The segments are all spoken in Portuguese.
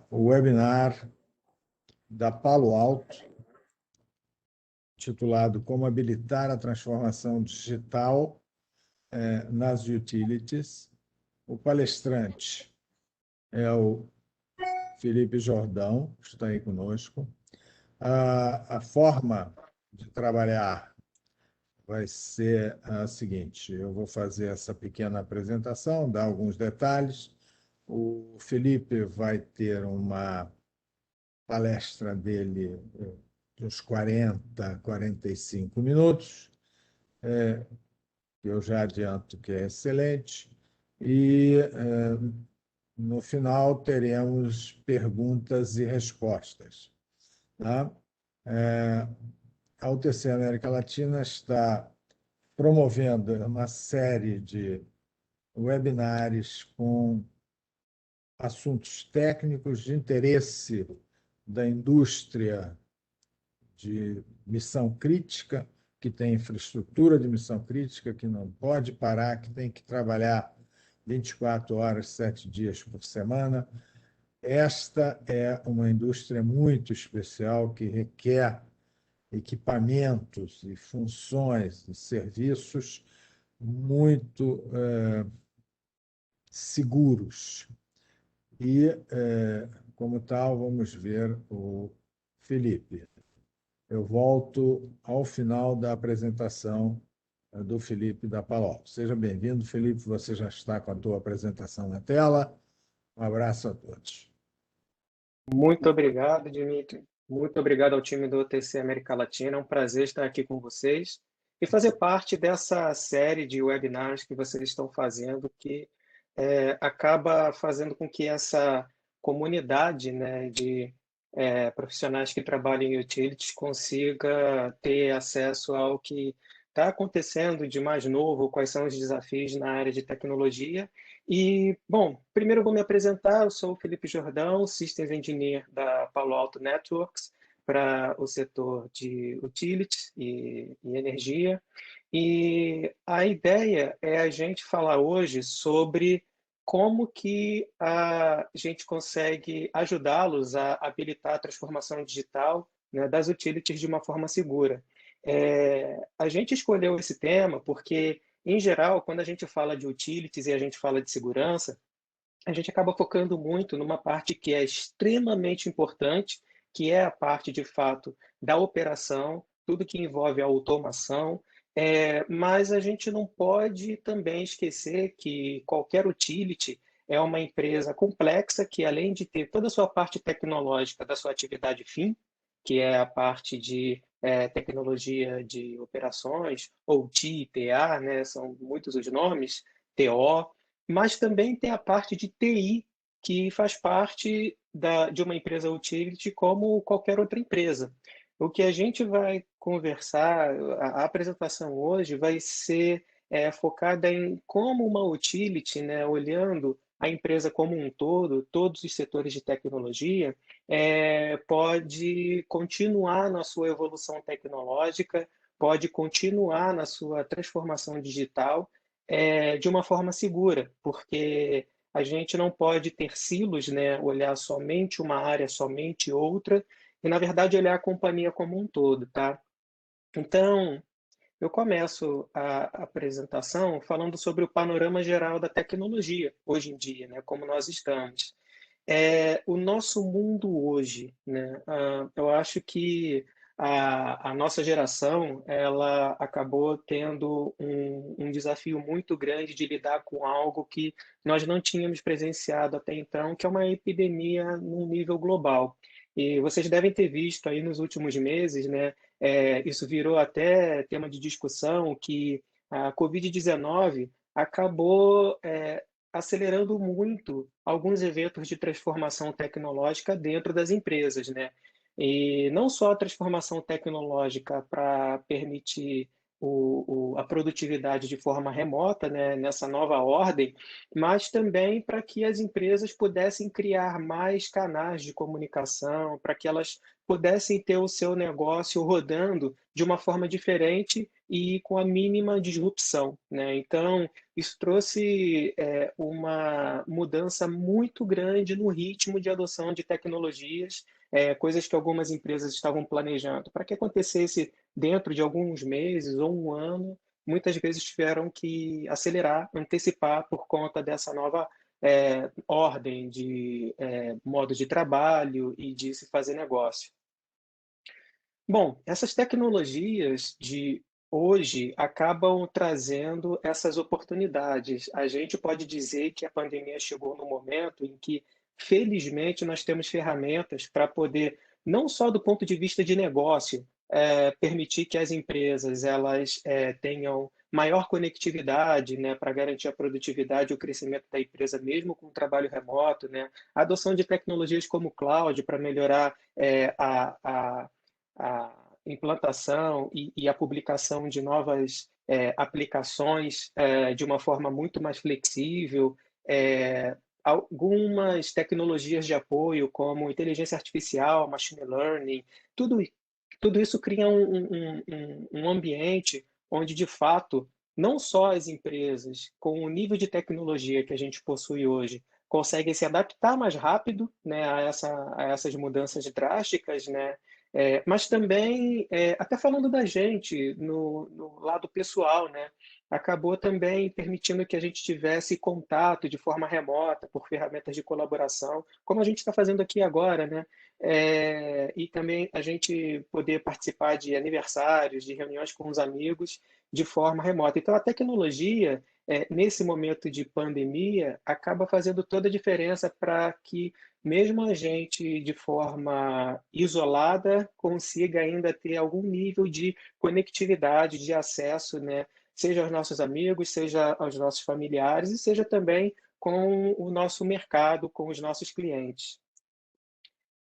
o webinar da Palo Alto, titulado Como habilitar a transformação digital nas utilities. O palestrante é o Felipe Jordão, que está aí conosco. A forma de trabalhar vai ser a seguinte: eu vou fazer essa pequena apresentação, dar alguns detalhes. O Felipe vai ter uma palestra dele de uns 40, 45 minutos, que eu já adianto que é excelente, e no final teremos perguntas e respostas. Tá? A UTC América Latina está promovendo uma série de webinários com assuntos técnicos de interesse da indústria de missão crítica, que tem infraestrutura de missão crítica, que não pode parar, que tem que trabalhar 24 horas, 7 dias por semana. Esta é uma indústria muito especial que requer equipamentos e funções e serviços muito seguros. E, como tal, vamos ver o Felipe. Eu volto ao final da apresentação do Felipe da Palo Alto. Seja bem-vindo, Felipe. Você já está com a tua apresentação na tela. Um abraço a todos. Muito obrigado, Dimitri. Muito obrigado ao time do OTC América Latina. É um prazer estar aqui com vocês e fazer parte dessa série de webinars que vocês estão fazendo, que acaba fazendo com que essa comunidade, né, de profissionais que trabalham em utilities consiga ter acesso ao que está acontecendo de mais novo, quais são os desafios na área de tecnologia. E, bom, primeiro eu vou me apresentar. Eu sou o Felipe Jordão, Systems Engineer da Palo Alto Networks para o setor de utilities e energia. E a ideia é a gente falar hoje sobre como que a gente consegue ajudá-los a habilitar a transformação digital, né, das utilities de uma forma segura. A gente escolheu esse tema porque, em geral, quando a gente fala de utilities e a gente fala de segurança, a gente acaba focando muito numa parte que é extremamente importante, que é a parte, de fato, da operação, tudo que envolve a automação, mas a gente não pode também esquecer que qualquer utility é uma empresa complexa que, além de ter toda a sua parte tecnológica da sua atividade fim, que é a parte de tecnologia de operações, ou TI, TA, né, são muitos os nomes, TO, mas também tem a parte de TI, que faz parte de uma empresa utility como qualquer outra empresa. O que a gente vai conversar, a apresentação hoje vai ser focada em como uma utility, né, olhando a empresa como um todo, todos os setores de tecnologia, pode continuar na sua evolução tecnológica, pode continuar na sua transformação digital de uma forma segura, porque a gente não pode ter silos, né? Olhar somente uma área, somente outra, e na verdade olhar a companhia como um todo, tá? Então, eu começo a apresentação falando sobre o panorama geral da tecnologia hoje em dia, né? Como nós estamos. O nosso mundo hoje, né? Eu acho que a nossa geração ela acabou tendo um desafio muito grande de lidar com algo que nós não tínhamos presenciado até então, que é uma epidemia num nível global. E vocês devem ter visto aí nos últimos meses, né? Isso virou até tema de discussão que a Covid-19 acabou acelerando muito alguns eventos de transformação tecnológica dentro das empresas, né? E não só a transformação tecnológica para permitir a produtividade de forma remota, né, nessa nova ordem, mas também para que as empresas pudessem criar mais canais de comunicação, para que elas pudessem ter o seu negócio rodando de uma forma diferente e com a mínima disrupção, né? Então, isso trouxe uma mudança muito grande no ritmo de adoção de tecnologias, coisas que algumas empresas estavam planejando. Para que acontecesse dentro de alguns meses ou um ano, muitas vezes tiveram que acelerar, antecipar por conta dessa nova ordem de modo de trabalho e de se fazer negócio. Bom, essas tecnologias de hoje acabam trazendo essas oportunidades. A gente pode dizer que a pandemia chegou no momento em que, felizmente, nós temos ferramentas para poder, não só do ponto de vista de negócio, permitir que as empresas elas tenham maior conectividade, né, para garantir a produtividade e o crescimento da empresa, mesmo com o trabalho remoto, né, a adoção de tecnologias como o cloud para melhorar a implantação e a publicação de novas aplicações de uma forma muito mais flexível, algumas tecnologias de apoio, como inteligência artificial, machine learning, tudo, tudo isso cria um ambiente onde, de fato, não só as empresas, com o nível de tecnologia que a gente possui hoje, conseguem se adaptar mais rápido, né, a essas mudanças drásticas, né, mas também, até falando da gente, no lado pessoal, né? Acabou também permitindo que a gente tivesse contato de forma remota, por ferramentas de colaboração, como a gente está fazendo aqui agora, né? E também a gente poder participar de aniversários, de reuniões com os amigos de forma remota. Então, a tecnologia, nesse momento de pandemia, acaba fazendo toda a diferença para que mesmo a gente de forma isolada consiga ainda ter algum nível de conectividade, de acesso, né? Seja aos nossos amigos, seja aos nossos familiares e seja também com o nosso mercado, com os nossos clientes.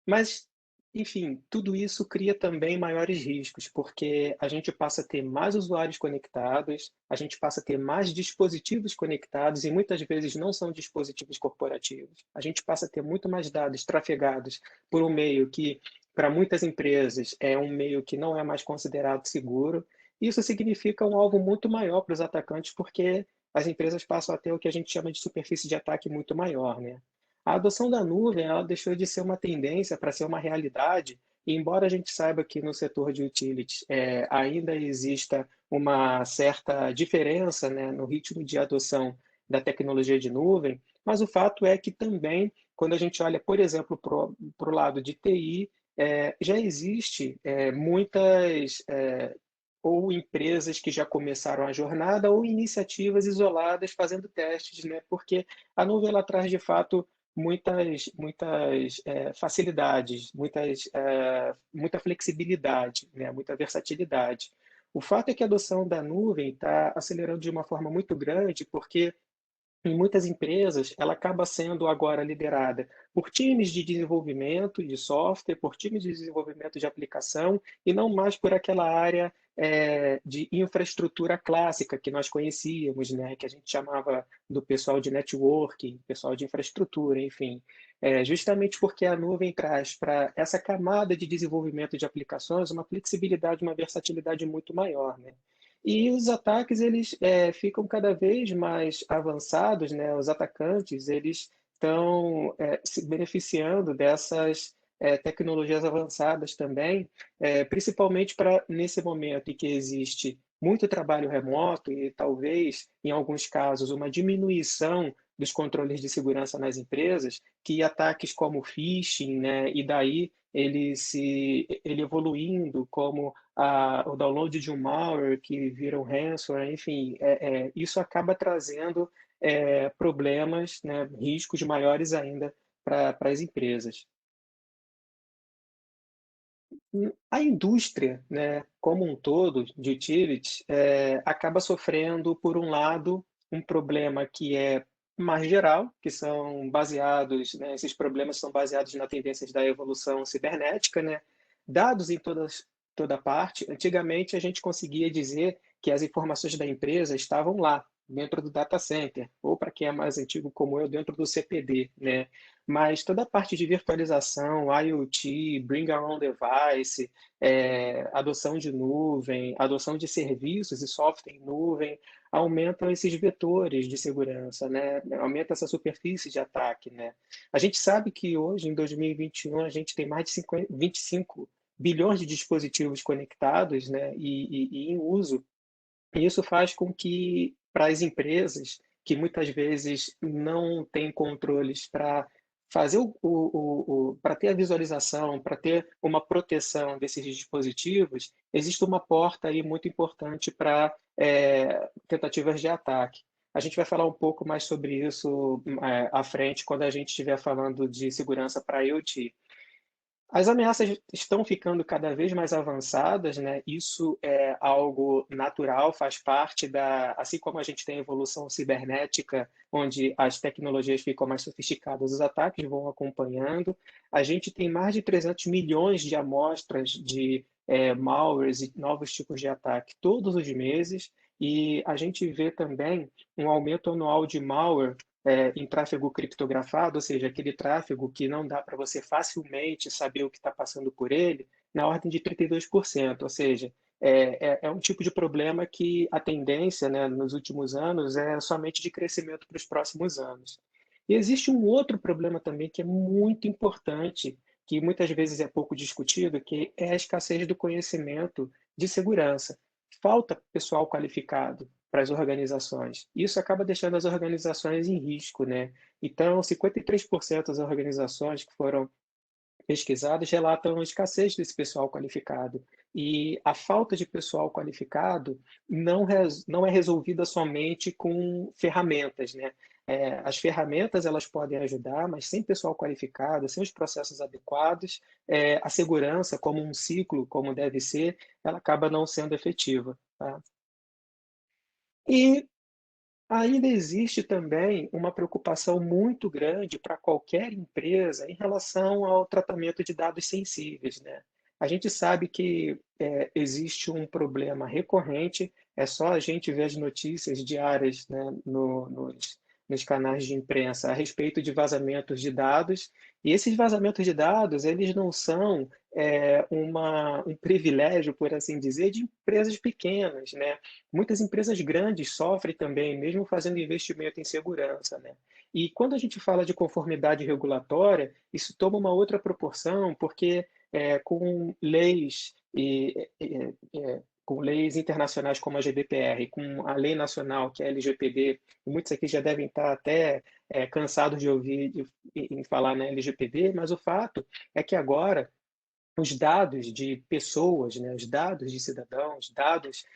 Mas, enfim, tudo isso cria também maiores riscos, porque a gente passa a ter mais usuários conectados, a gente passa a ter mais dispositivos conectados, e muitas vezes não são dispositivos corporativos. A gente passa a ter muito mais dados trafegados por um meio que, para muitas empresas, é um meio que não é mais considerado seguro. Isso significa um alvo muito maior para os atacantes, porque as empresas passam a ter o que a gente chama de superfície de ataque muito maior, né? A adoção da nuvem, ela deixou de ser uma tendência para ser uma realidade, e embora a gente saiba que no setor de utilities ainda exista uma certa diferença, né, no ritmo de adoção da tecnologia de nuvem, mas o fato é que também, quando a gente olha, por exemplo, para o lado de TI, já existe muitas ou empresas que já começaram a jornada ou iniciativas isoladas fazendo testes, né? Porque a nuvem ela traz de fato muitas facilidades, muita flexibilidade, né? Muita versatilidade. O fato é que a adoção da nuvem está acelerando de uma forma muito grande, porque em muitas empresas, ela acaba sendo agora liderada por times de desenvolvimento de software, por times de desenvolvimento de aplicação, e não mais por aquela área de infraestrutura clássica que nós conhecíamos, né? Que a gente chamava do pessoal de networking, pessoal de infraestrutura, enfim. Justamente porque a nuvem traz para essa camada de desenvolvimento de aplicações uma flexibilidade, uma versatilidade muito maior, né? E os ataques eles ficam cada vez mais avançados, né? Os atacantes eles estão se beneficiando dessas tecnologias avançadas também, principalmente para nesse momento em que existe muito trabalho remoto e talvez, em alguns casos, uma diminuição dos controles de segurança nas empresas, que ataques como phishing, né? E daí ele evoluindo como o download de um malware que vira um ransomware, enfim, isso acaba trazendo problemas, né, riscos maiores ainda para as empresas. A indústria, né, como um todo, de utilities, acaba sofrendo, por um lado, um problema que é mais geral, que são baseados, né, esses problemas são baseados na tendências da evolução cibernética, né, dados em toda parte. Antigamente, a gente conseguia dizer que as informações da empresa estavam lá, dentro do data center, ou para quem é mais antigo como eu, dentro do CPD, né? mas toda a parte de virtualização, IoT, Bring Your Own Device, adoção de nuvem, adoção de serviços e software em nuvem, aumentam esses vetores de segurança, né? Aumenta essa superfície de ataque, né? A gente sabe que hoje, em 2021, a gente tem mais de 25 bilhões de dispositivos conectados, né? E em uso. E isso faz com que, para as empresas que muitas vezes não têm controles para fazer para ter a visualização, para ter uma proteção desses dispositivos, existe uma porta aí muito importante para tentativas de ataque. A gente vai falar um pouco mais sobre isso à frente, quando a gente estiver falando de segurança para IoT. As ameaças estão ficando cada vez mais avançadas, né? Isso é algo natural, faz parte assim como a gente tem a evolução cibernética, onde as tecnologias ficam mais sofisticadas, os ataques vão acompanhando. A gente tem mais de 300 milhões de amostras de malwares e novos tipos de ataque todos os meses, e a gente vê também um aumento anual de malware em tráfego criptografado, ou seja, aquele tráfego que não dá para você facilmente saber o que está passando por ele, na ordem de 32%. Ou seja, é um tipo de problema que a tendência, né, nos últimos anos é somente de crescimento para os próximos anos. E existe um outro problema também que é muito importante, que muitas vezes é pouco discutido, que é a escassez do conhecimento de segurança. Falta pessoal qualificado para as organizações. Isso acaba deixando as organizações em risco, né? Então, 53% das organizações que foram pesquisadas relatam a escassez desse pessoal qualificado. E a falta de pessoal qualificado não é resolvida somente com ferramentas, né? As ferramentas elas podem ajudar, mas sem pessoal qualificado, sem os processos adequados, a segurança como um ciclo, como deve ser, ela acaba não sendo efetiva, tá? E ainda existe também uma preocupação muito grande para qualquer empresa em relação ao tratamento de dados sensíveis, né? A gente sabe que existe um problema recorrente, é só a gente ver as notícias diárias, né, nos canais de imprensa a respeito de vazamentos de dados, e esses vazamentos de dados, eles não são um privilégio, por assim dizer, de empresas pequenas, né? Muitas empresas grandes sofrem também, mesmo fazendo investimento em segurança, né? E quando a gente fala de conformidade regulatória, isso toma uma outra proporção, porque com leis com leis internacionais como a GDPR, com a lei nacional que é a LGPD, e muitos aqui já devem estar até cansados de ouvir em falar na LGPD, mas o fato é que agora os dados de pessoas, né, os dados de cidadãos, dados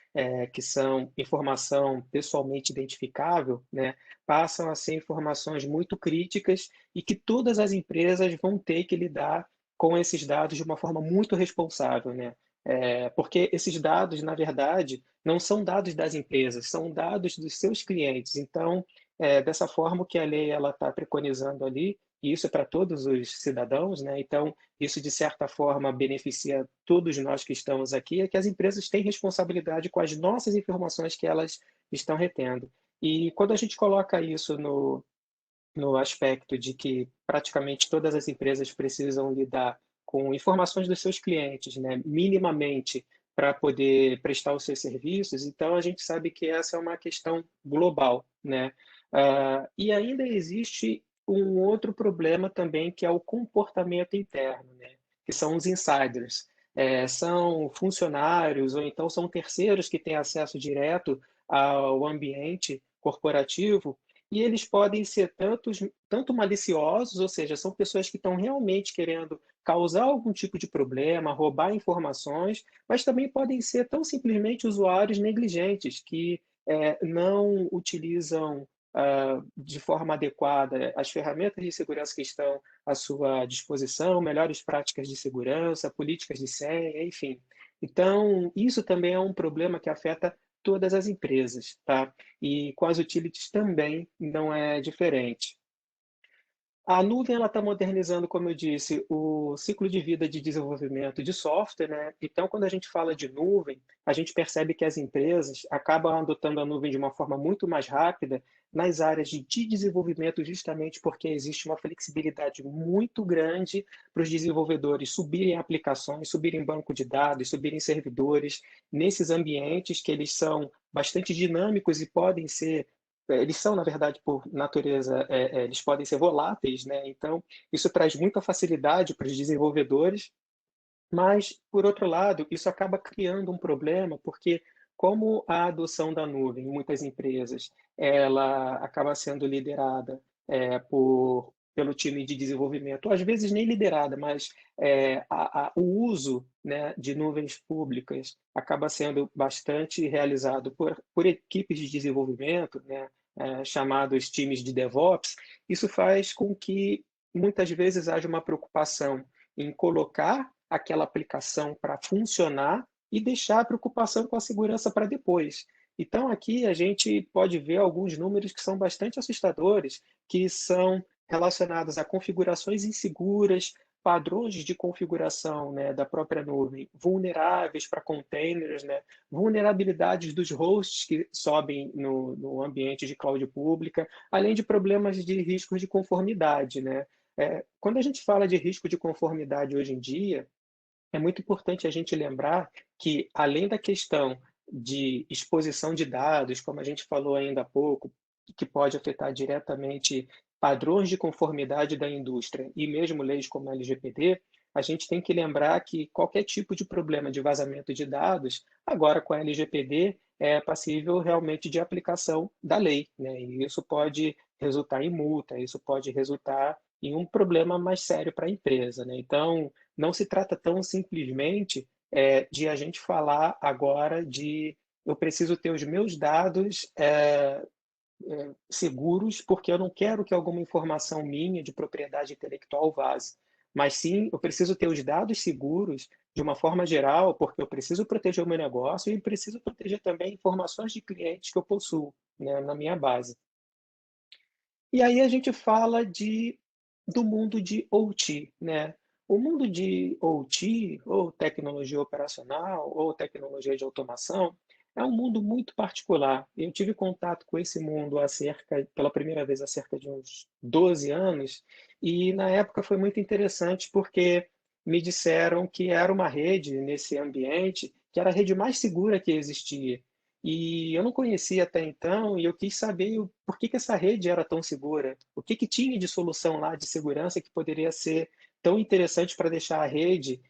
que são informação pessoalmente identificável, né, passam a ser informações muito críticas e que todas as empresas vão ter que lidar com esses dados de uma forma muito responsável, né? Porque esses dados, na verdade, não são dados das empresas, são dados dos seus clientes. Então, dessa forma que a lei ela está preconizando ali, e isso é para todos os cidadãos, né? Então, isso de certa forma beneficia todos nós que estamos aqui, é que as empresas têm responsabilidade com as nossas informações que elas estão retendo. E quando a gente coloca isso no aspecto de que praticamente todas as empresas precisam lidar com informações dos seus clientes, né, minimamente para poder prestar os seus serviços, então a gente sabe que essa é uma questão global, né? E ainda existe um outro problema também, que é o comportamento interno, né? Que são os insiders. São funcionários ou então são terceiros que têm acesso direto ao ambiente corporativo e eles podem ser tanto maliciosos, ou seja, são pessoas que estão realmente querendo causar algum tipo de problema, roubar informações, mas também podem ser tão simplesmente usuários negligentes que não utilizam de forma adequada as ferramentas de segurança que estão à sua disposição, melhores práticas de segurança, políticas de senha, enfim. Então, isso também é um problema que afeta todas as empresas, tá? E com as utilities também não é diferente. A nuvem ela está modernizando, como eu disse, o ciclo de vida de desenvolvimento de software, né? Então, quando a gente fala de nuvem, a gente percebe que as empresas acabam adotando a nuvem de uma forma muito mais rápida, nas áreas de desenvolvimento, justamente porque existe uma flexibilidade muito grande para os desenvolvedores subirem aplicações, subirem banco de dados, subirem servidores, nesses ambientes que eles são bastante dinâmicos e podem ser eles são, na verdade, por natureza, eles podem ser voláteis, né? Então, isso traz muita facilidade para os desenvolvedores, mas, por outro lado, isso acaba criando um problema, porque como a adoção da nuvem em muitas empresas, ela acaba sendo liderada pelo time de desenvolvimento, ou às vezes nem liderada, mas o uso, né, de nuvens públicas acaba sendo bastante realizado por equipes de desenvolvimento, né, chamados times de DevOps. Isso faz com que muitas vezes haja uma preocupação em colocar aquela aplicação para funcionar e deixar a preocupação com a segurança para depois. Então, aqui a gente pode ver alguns números que são bastante assustadores, que são relacionados a configurações inseguras, padrões de configuração, né, da própria nuvem, vulneráveis para containers, né, vulnerabilidades dos hosts que sobem no ambiente de cloud pública, além de problemas de riscos de conformidade, né? Quando a gente fala de risco de conformidade hoje em dia, é muito importante a gente lembrar que, além da questão de exposição de dados, como a gente falou ainda há pouco, que pode afetar diretamente padrões de conformidade da indústria e mesmo leis como a LGPD, a gente tem que lembrar que qualquer tipo de problema de vazamento de dados, agora com a LGPD, é passível realmente de aplicação da lei, né? E isso pode resultar em multa, isso pode resultar em um problema mais sério para a empresa, né? Então, não se trata tão simplesmente de a gente falar agora de eu preciso ter os meus dados seguros, porque eu não quero que alguma informação minha de propriedade intelectual vaze. Mas sim, eu preciso ter os dados seguros de uma forma geral, porque eu preciso proteger o meu negócio e preciso proteger também informações de clientes que eu possuo, né, na minha base. E aí a gente fala do mundo de OT, né? O mundo de OT, ou tecnologia operacional, ou tecnologia de automação, é um mundo muito particular. Eu tive contato com esse mundo pela primeira vez há cerca de uns 12 anos, e na época foi muito interessante porque me disseram que era uma rede nesse ambiente, que era a rede mais segura que existia. E eu não conhecia até então, e eu quis saber por que essa rede era tão segura, o que tinha de solução lá de segurança que poderia ser tão interessante para deixar a rede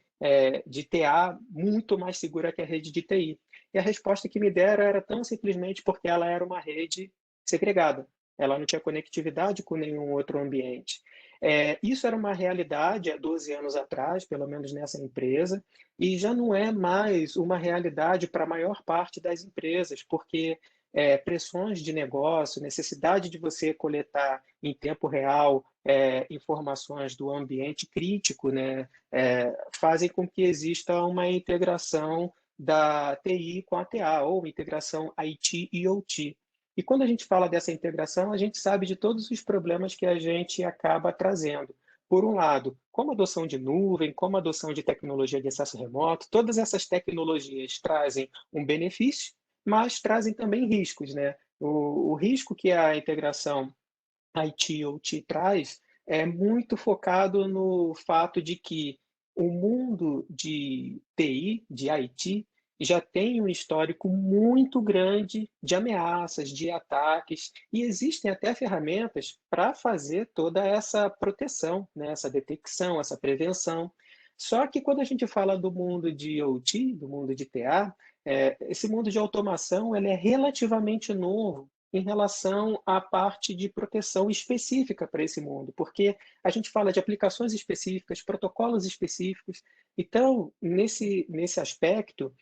de TA muito mais segura que a rede de TI. E a resposta que me deram era tão simplesmente porque ela era uma rede segregada, ela não tinha conectividade com nenhum outro ambiente. Isso era uma realidade há 12 anos atrás, pelo menos nessa empresa, e já não é mais uma realidade para a maior parte das empresas, porque pressões de negócio, necessidade de você coletar em tempo real informações do ambiente crítico, né, fazem com que exista uma integração da TI com a TA, ou integração IT e OT. E quando a gente fala dessa integração, a gente sabe de todos os problemas que a gente acaba trazendo. Por um lado, como a adoção de nuvem, como a adoção de tecnologia de acesso remoto, todas essas tecnologias trazem um benefício, mas trazem também riscos, né? O risco que a integração IT/OT traz é muito focado no fato de que o mundo de TI, de IT, já tem um histórico muito grande de ameaças, de ataques, e existem até ferramentas para fazer toda essa proteção, né? Essa detecção, essa prevenção. Só que quando a gente fala do mundo de OT, do mundo de TA, esse mundo de automação ele é relativamente novo em relação à parte de proteção específica para esse mundo, porque a gente fala de aplicações específicas, protocolos específicos. Então, nesse aspecto,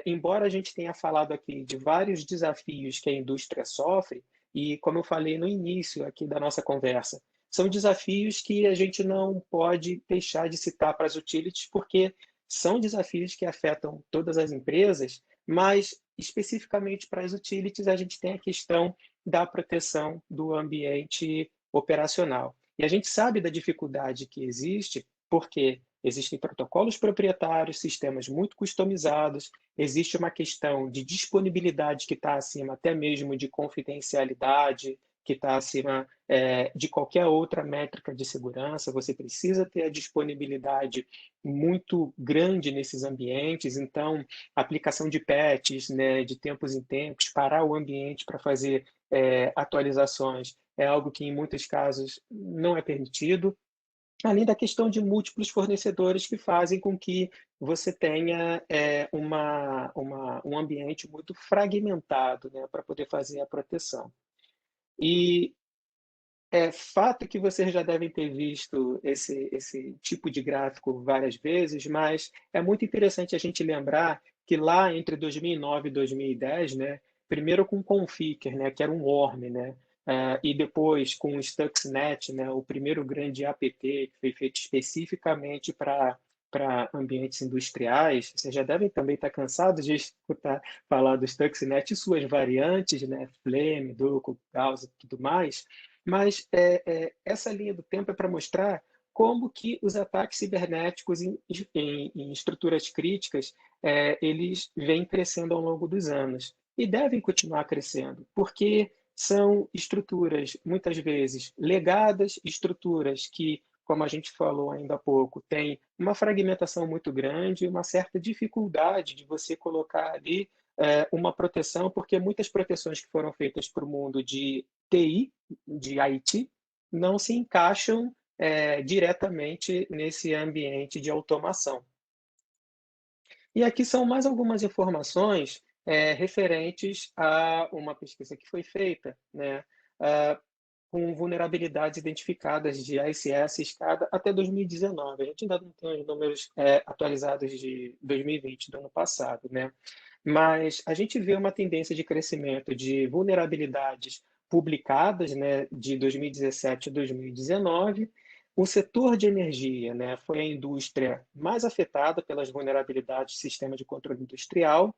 embora a gente tenha falado aqui de vários desafios que a indústria sofre, e como eu falei no início aqui da nossa conversa, são desafios que a gente não pode deixar de citar para as utilities, porque são desafios que afetam todas as empresas, mas especificamente para as utilities a gente tem a questão da proteção do ambiente operacional. E a gente sabe da dificuldade que existe, porque Existem protocolos proprietários, sistemas muito customizados, existe uma questão de disponibilidade que está acima até mesmo de confidencialidade, que está acima de qualquer outra métrica de segurança. Você precisa ter a disponibilidade muito grande nesses ambientes, então, aplicação de patches, né, de tempos em tempos, parar o ambiente para fazer atualizações é algo que, em muitos casos, não é permitido, além da questão de múltiplos fornecedores que fazem com que você tenha um ambiente muito fragmentado, né, para poder fazer a proteção. E é fato que vocês já devem ter visto esse tipo de gráfico várias vezes, mas é muito interessante a gente lembrar que lá entre 2009 e 2010, né, primeiro com o Conficker, né, que era um worm, né, e depois com o Stuxnet, né, o primeiro grande APT que foi feito especificamente para ambientes industriais. Vocês já devem também estar cansados de escutar falar do Stuxnet e suas variantes, né, Flame, Duco, Gauss e tudo mais. Mas essa linha do tempo é para mostrar como que os ataques cibernéticos em estruturas críticas eles vêm crescendo ao longo dos anos e devem continuar crescendo, porque são estruturas muitas vezes legadas, estruturas que, como a gente falou ainda há pouco, têm uma fragmentação muito grande, uma certa dificuldade de você colocar ali uma proteção, porque muitas proteções que foram feitas para o mundo de TI, de IT, não se encaixam diretamente nesse ambiente de automação. E aqui são mais algumas informações referentes a uma pesquisa que foi feita, né, com vulnerabilidades identificadas de ICS SCADA até 2019. A gente ainda não tem os números atualizados de 2020, do ano passado, né? Mas a gente vê uma tendência de crescimento de vulnerabilidades publicadas, né, de 2017 a 2019. O setor de energia, né, foi a indústria mais afetada pelas vulnerabilidades do sistema de controle industrial,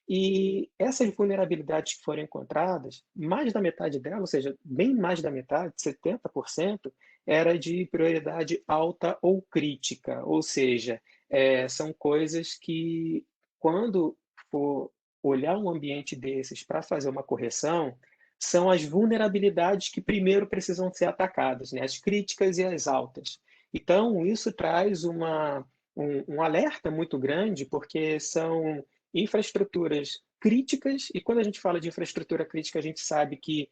e essas vulnerabilidades que foram encontradas, mais da metade delas, ou seja, bem mais da metade, 70%, era de prioridade alta ou crítica, ou seja, são coisas que, quando for olhar um ambiente desses para fazer uma correção, são as vulnerabilidades que primeiro precisam ser atacadas, né? As críticas e as altas. Então, isso traz um alerta muito grande, porque são infraestruturas críticas, e quando a gente fala de infraestrutura crítica, a gente sabe que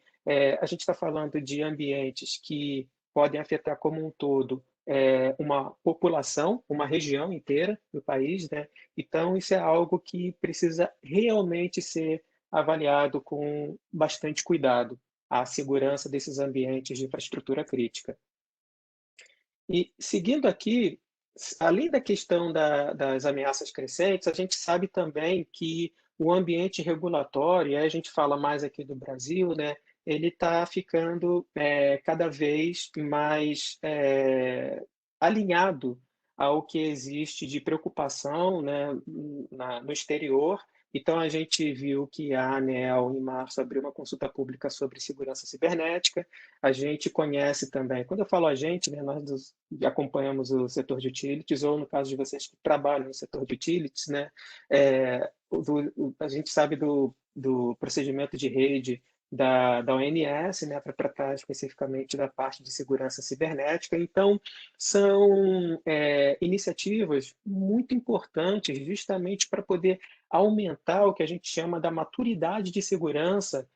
a gente está falando de ambientes que podem afetar como um todo uma população, uma região inteira do país, né? Então, isso é algo que precisa realmente ser avaliado com bastante cuidado, a segurança desses ambientes de infraestrutura crítica. E seguindo aqui, além da questão das ameaças crescentes, a gente sabe também que o ambiente regulatório, e aí a gente fala mais aqui do Brasil, né, ele está ficando cada vez mais alinhado ao que existe de preocupação, né, no exterior. Então, a gente viu que a ANEEL, em março, abriu uma consulta pública sobre segurança cibernética. A gente conhece também, quando eu falo a gente, né, nós acompanhamos o setor de utilities, ou no caso de vocês que trabalham no setor de utilities, né, a gente sabe do procedimento de rede da ONS, né, para tratar especificamente da parte de segurança cibernética. Então, são iniciativas muito importantes justamente para poder aumentar o que a gente chama da maturidade de segurança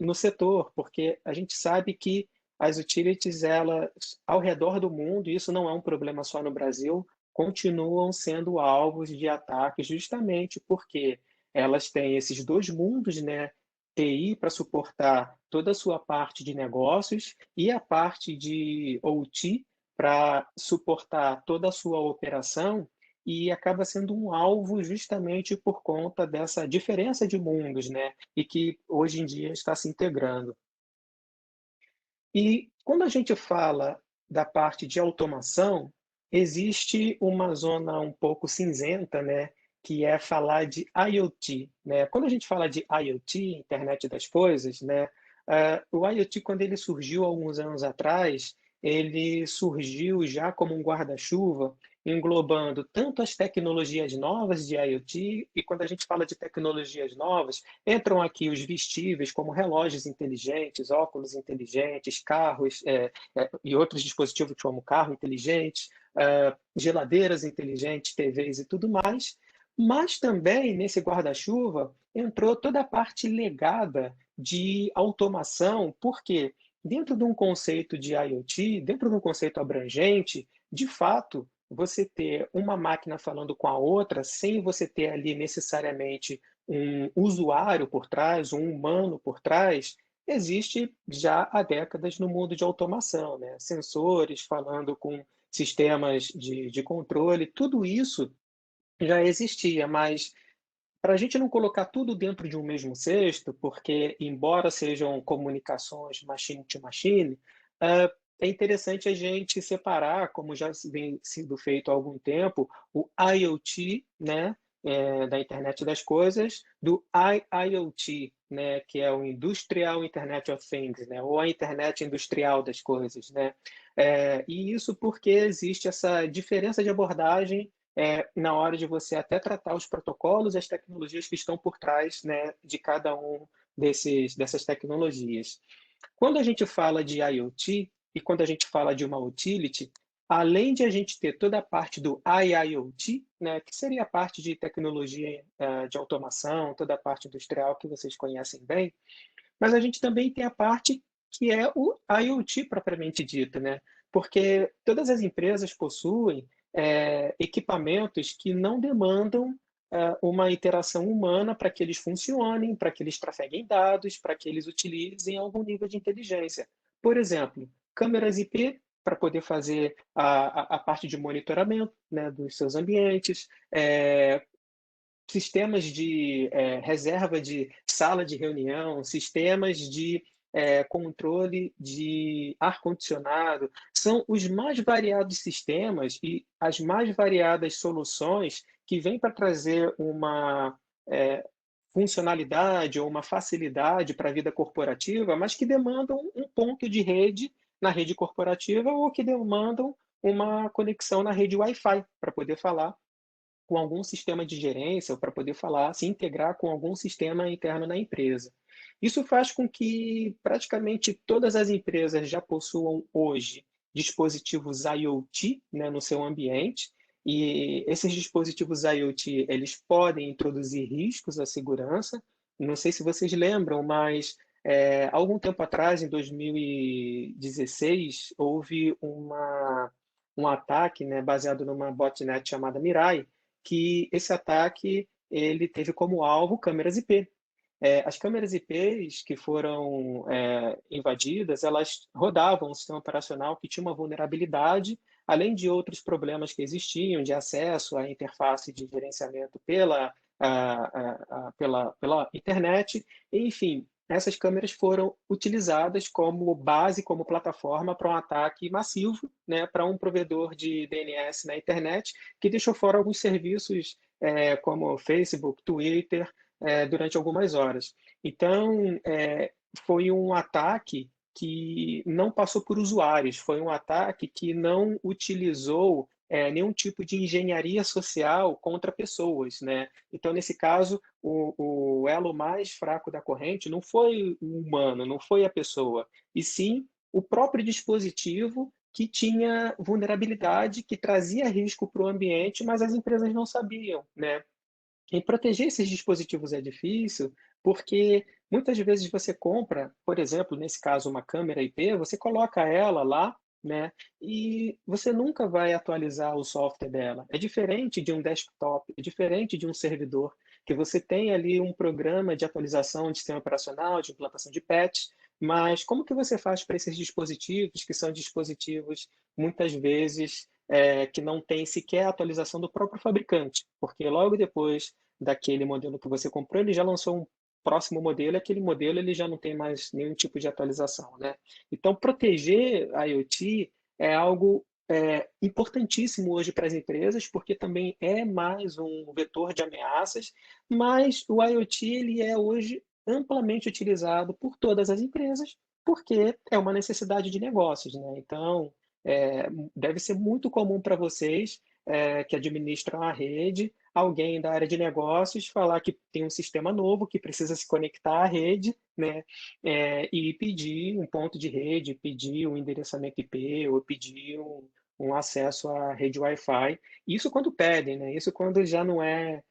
no setor, porque a gente sabe que as utilities, elas, ao redor do mundo, e isso não é um problema só no Brasil, continuam sendo alvos de ataques justamente porque elas têm esses dois mundos, né? TI para suportar toda a sua parte de negócios e a parte de OT para suportar toda a sua operação, e acaba sendo um alvo justamente por conta dessa diferença de mundos, né? E que hoje em dia está se integrando. E quando a gente fala da parte de automação, existe uma zona um pouco cinzenta, né? Que é falar de IoT, né? Quando a gente fala de IoT, Internet das Coisas, né? O IoT, quando ele surgiu alguns anos atrás, ele surgiu já como um guarda-chuva englobando tanto as tecnologias novas de IoT, e quando a gente fala de tecnologias novas, entram aqui os vestíveis, como relógios inteligentes, óculos inteligentes, carros e outros dispositivos como carro inteligente, geladeiras inteligentes, TVs e tudo mais. Mas também nesse guarda-chuva entrou toda a parte legada de automação, porque dentro de um conceito de IoT, dentro de um conceito abrangente, de fato, você ter uma máquina falando com a outra sem você ter ali necessariamente um usuário por trás, um humano por trás, existe já há décadas no mundo de automação, né? Sensores falando com sistemas de controle, tudo isso já existia, mas para a gente não colocar tudo dentro de um mesmo cesto, porque, embora sejam comunicações machine to machine, é interessante a gente separar, como já vem sendo feito há algum tempo, o IoT, né, da internet das coisas, do IIoT, né, que é o Industrial Internet of Things, né, ou a internet industrial das coisas, né. E isso porque existe essa diferença de abordagem na hora de você até tratar os protocolos e as tecnologias que estão por trás, né, de cada um dessas tecnologias. Quando a gente fala de IoT e quando a gente fala de uma utility, além de a gente ter toda a parte do IIoT, né, que seria a parte de tecnologia de automação, toda a parte industrial que vocês conhecem bem, mas a gente também tem a parte que é o IoT propriamente dito, né? Porque todas as empresas possuem equipamentos que não demandam uma interação humana para que eles funcionem, para que eles trafeguem dados, para que eles utilizem algum nível de inteligência. Por exemplo, câmeras IP para poder fazer a parte de monitoramento, né, dos seus ambientes, sistemas de reserva de sala de reunião, sistemas de controle de ar-condicionado, são os mais variados sistemas e as mais variadas soluções que vêm para trazer uma funcionalidade ou uma facilidade para a vida corporativa, mas que demandam um ponto de rede na rede corporativa ou que demandam uma conexão na rede Wi-Fi para poder falar com algum sistema de gerência ou para poder falar, se integrar com algum sistema interno na empresa. Isso faz com que praticamente todas as empresas já possuam hoje dispositivos IoT, né, no seu ambiente, e esses dispositivos IoT, eles podem introduzir riscos à segurança. Não sei se vocês lembram, mas algum tempo atrás, em 2016, houve um ataque, né, baseado numa botnet chamada Mirai, que esse ataque ele teve como alvo câmeras IP. As câmeras IPs que foram invadidas, elas rodavam um sistema operacional que tinha uma vulnerabilidade, além de outros problemas que existiam de acesso à interface de gerenciamento pela internet. Enfim, essas câmeras foram utilizadas como base, como plataforma para um ataque massivo, né, para um provedor de DNS na internet, que deixou fora alguns serviços como Facebook, Twitter, durante algumas horas. Então, foi um ataque que não passou por usuários, foi um ataque que não utilizou nenhum tipo de engenharia social contra pessoas, né? Então, nesse caso, o elo mais fraco da corrente não foi o humano, não foi a pessoa, e sim o próprio dispositivo que tinha vulnerabilidade, que trazia risco para o ambiente, mas as empresas não sabiam, né? E proteger esses dispositivos é difícil, porque muitas vezes você compra, por exemplo, nesse caso, uma câmera IP, você coloca ela lá, né? E você nunca vai atualizar o software dela. É diferente de um desktop, é diferente de um servidor, que você tem ali um programa de atualização de sistema operacional, de implantação de patch, mas como que você faz para esses dispositivos, que são dispositivos, muitas vezes, que não tem sequer a atualização do próprio fabricante? Porque logo depois daquele modelo que você comprou, ele já lançou um próximo modelo, e aquele modelo ele já não tem mais nenhum tipo de atualização, né? Então, proteger a IoT é algo importantíssimo hoje para as empresas, porque também é mais um vetor de ameaças, mas o IoT ele é hoje amplamente utilizado por todas as empresas, porque é uma necessidade de negócios, né? Então, deve ser muito comum para vocês que administram a rede, alguém da área de negócios falar que tem um sistema novo que precisa se conectar à rede, né, e pedir um ponto de rede, pedir um endereçamento IP ou pedir um acesso à rede Wi-Fi. Isso quando pedem, né? Isso quando já não é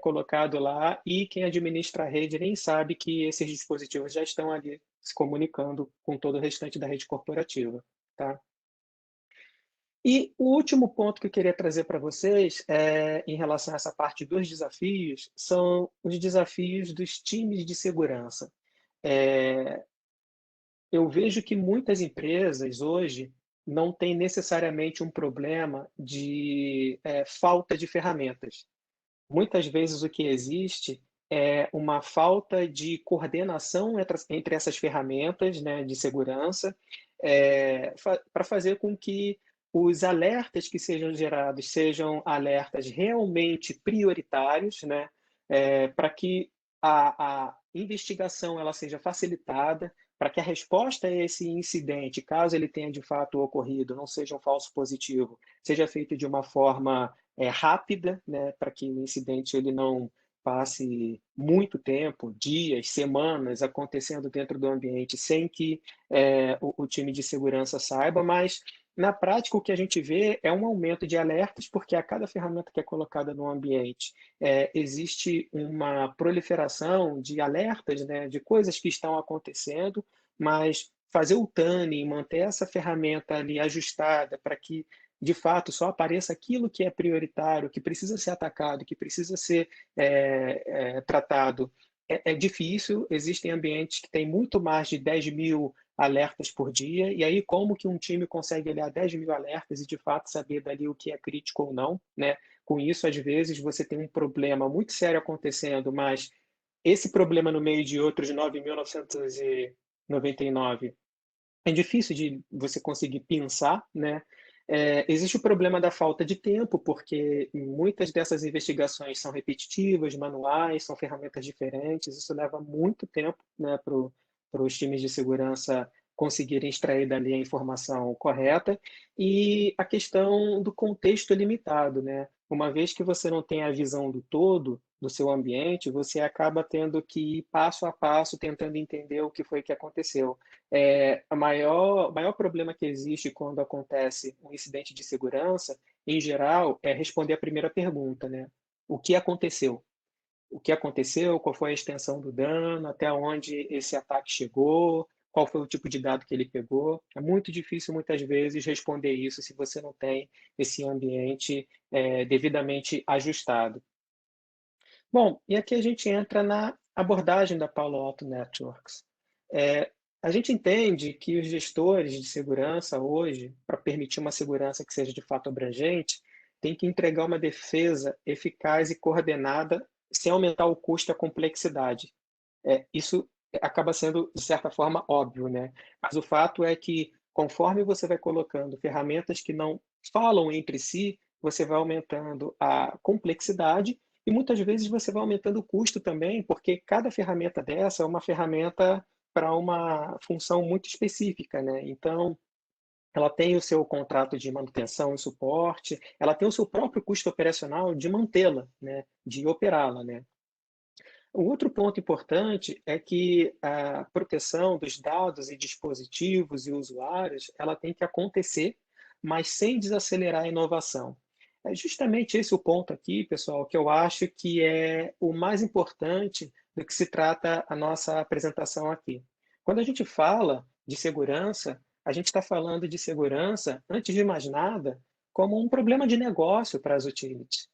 colocado lá e quem administra a rede nem sabe que esses dispositivos já estão ali se comunicando com todo o restante da rede corporativa, tá? E o último ponto que eu queria trazer para vocês, em relação a essa parte dos desafios, são os desafios dos times de segurança. É, eu vejo que muitas empresas hoje não têm necessariamente um problema de falta de ferramentas. Muitas vezes o que existe é uma falta de coordenação entre essas ferramentas, né, de segurança, para fazer com que os alertas que sejam gerados sejam alertas realmente prioritários, né, para que a investigação ela seja facilitada, para que a resposta a esse incidente, caso ele tenha de fato ocorrido, não seja um falso positivo, seja feito de uma forma rápida, né, para que o incidente ele não passe muito tempo, dias, semanas, acontecendo dentro do ambiente sem que o time de segurança saiba, mas na prática o que a gente vê é um aumento de alertas, porque a cada ferramenta que é colocada no ambiente existe uma proliferação de alertas, né, de coisas que estão acontecendo, mas fazer o tuning, manter essa ferramenta ali ajustada para que de fato só apareça aquilo que é prioritário, que precisa ser atacado, que precisa ser tratado. É difícil, existem ambientes que têm muito mais de 10.000 alertas por dia, e aí como que um time consegue olhar 10.000 alertas e de fato saber dali o que é crítico ou não, né? Com isso, às vezes, você tem um problema muito sério acontecendo, mas esse problema no meio de outros 9.999 é difícil de você conseguir pensar, né? Existe o problema da falta de tempo, porque muitas dessas investigações são repetitivas, manuais, são ferramentas diferentes, isso leva muito tempo, né, para os times de segurança conseguirem extrair dali a informação correta, e a questão do contexto limitado, né? Uma vez que você não tem a visão do todo do seu ambiente, você acaba tendo que ir passo a passo tentando entender o que foi que aconteceu. O maior problema que existe quando acontece um incidente de segurança, em geral, é responder a primeira pergunta, né? O que aconteceu? O que aconteceu? Qual foi a extensão do dano? Até onde esse ataque chegou? Qual foi o tipo de dado que ele pegou? É muito difícil, muitas vezes, responder isso se você não tem esse ambiente devidamente ajustado. Bom, e aqui a gente entra na abordagem da Palo Alto Networks. É, a gente entende que os gestores de segurança hoje, para permitir uma segurança que seja de fato abrangente, tem que entregar uma defesa eficaz e coordenada sem aumentar o custo e a complexidade. Isso acaba sendo, de certa forma, óbvio, né? Mas o fato é que, conforme você vai colocando ferramentas que não falam entre si, você vai aumentando a complexidade e muitas vezes você vai aumentando o custo também, porque cada ferramenta dessa é uma ferramenta para uma função muito específica, né? Então, ela tem o seu contrato de manutenção e suporte, ela tem o seu próprio custo operacional de mantê-la, né? De operá-la, né? O outro ponto importante é que a proteção dos dados e dispositivos e usuários, ela tem que acontecer, mas sem desacelerar a inovação. É justamente esse o ponto aqui, pessoal, que eu acho que é o mais importante do que se trata a nossa apresentação aqui. Quando a gente fala de segurança, a gente está falando de segurança, antes de mais nada, como um problema de negócio para as utilities.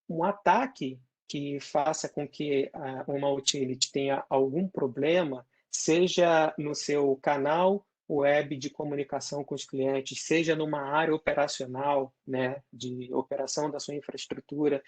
Um ataque que faça com que uma utility tenha algum problema, seja no seu canal web de comunicação com os clientes, seja numa área operacional, né, de operação da sua infraestrutura,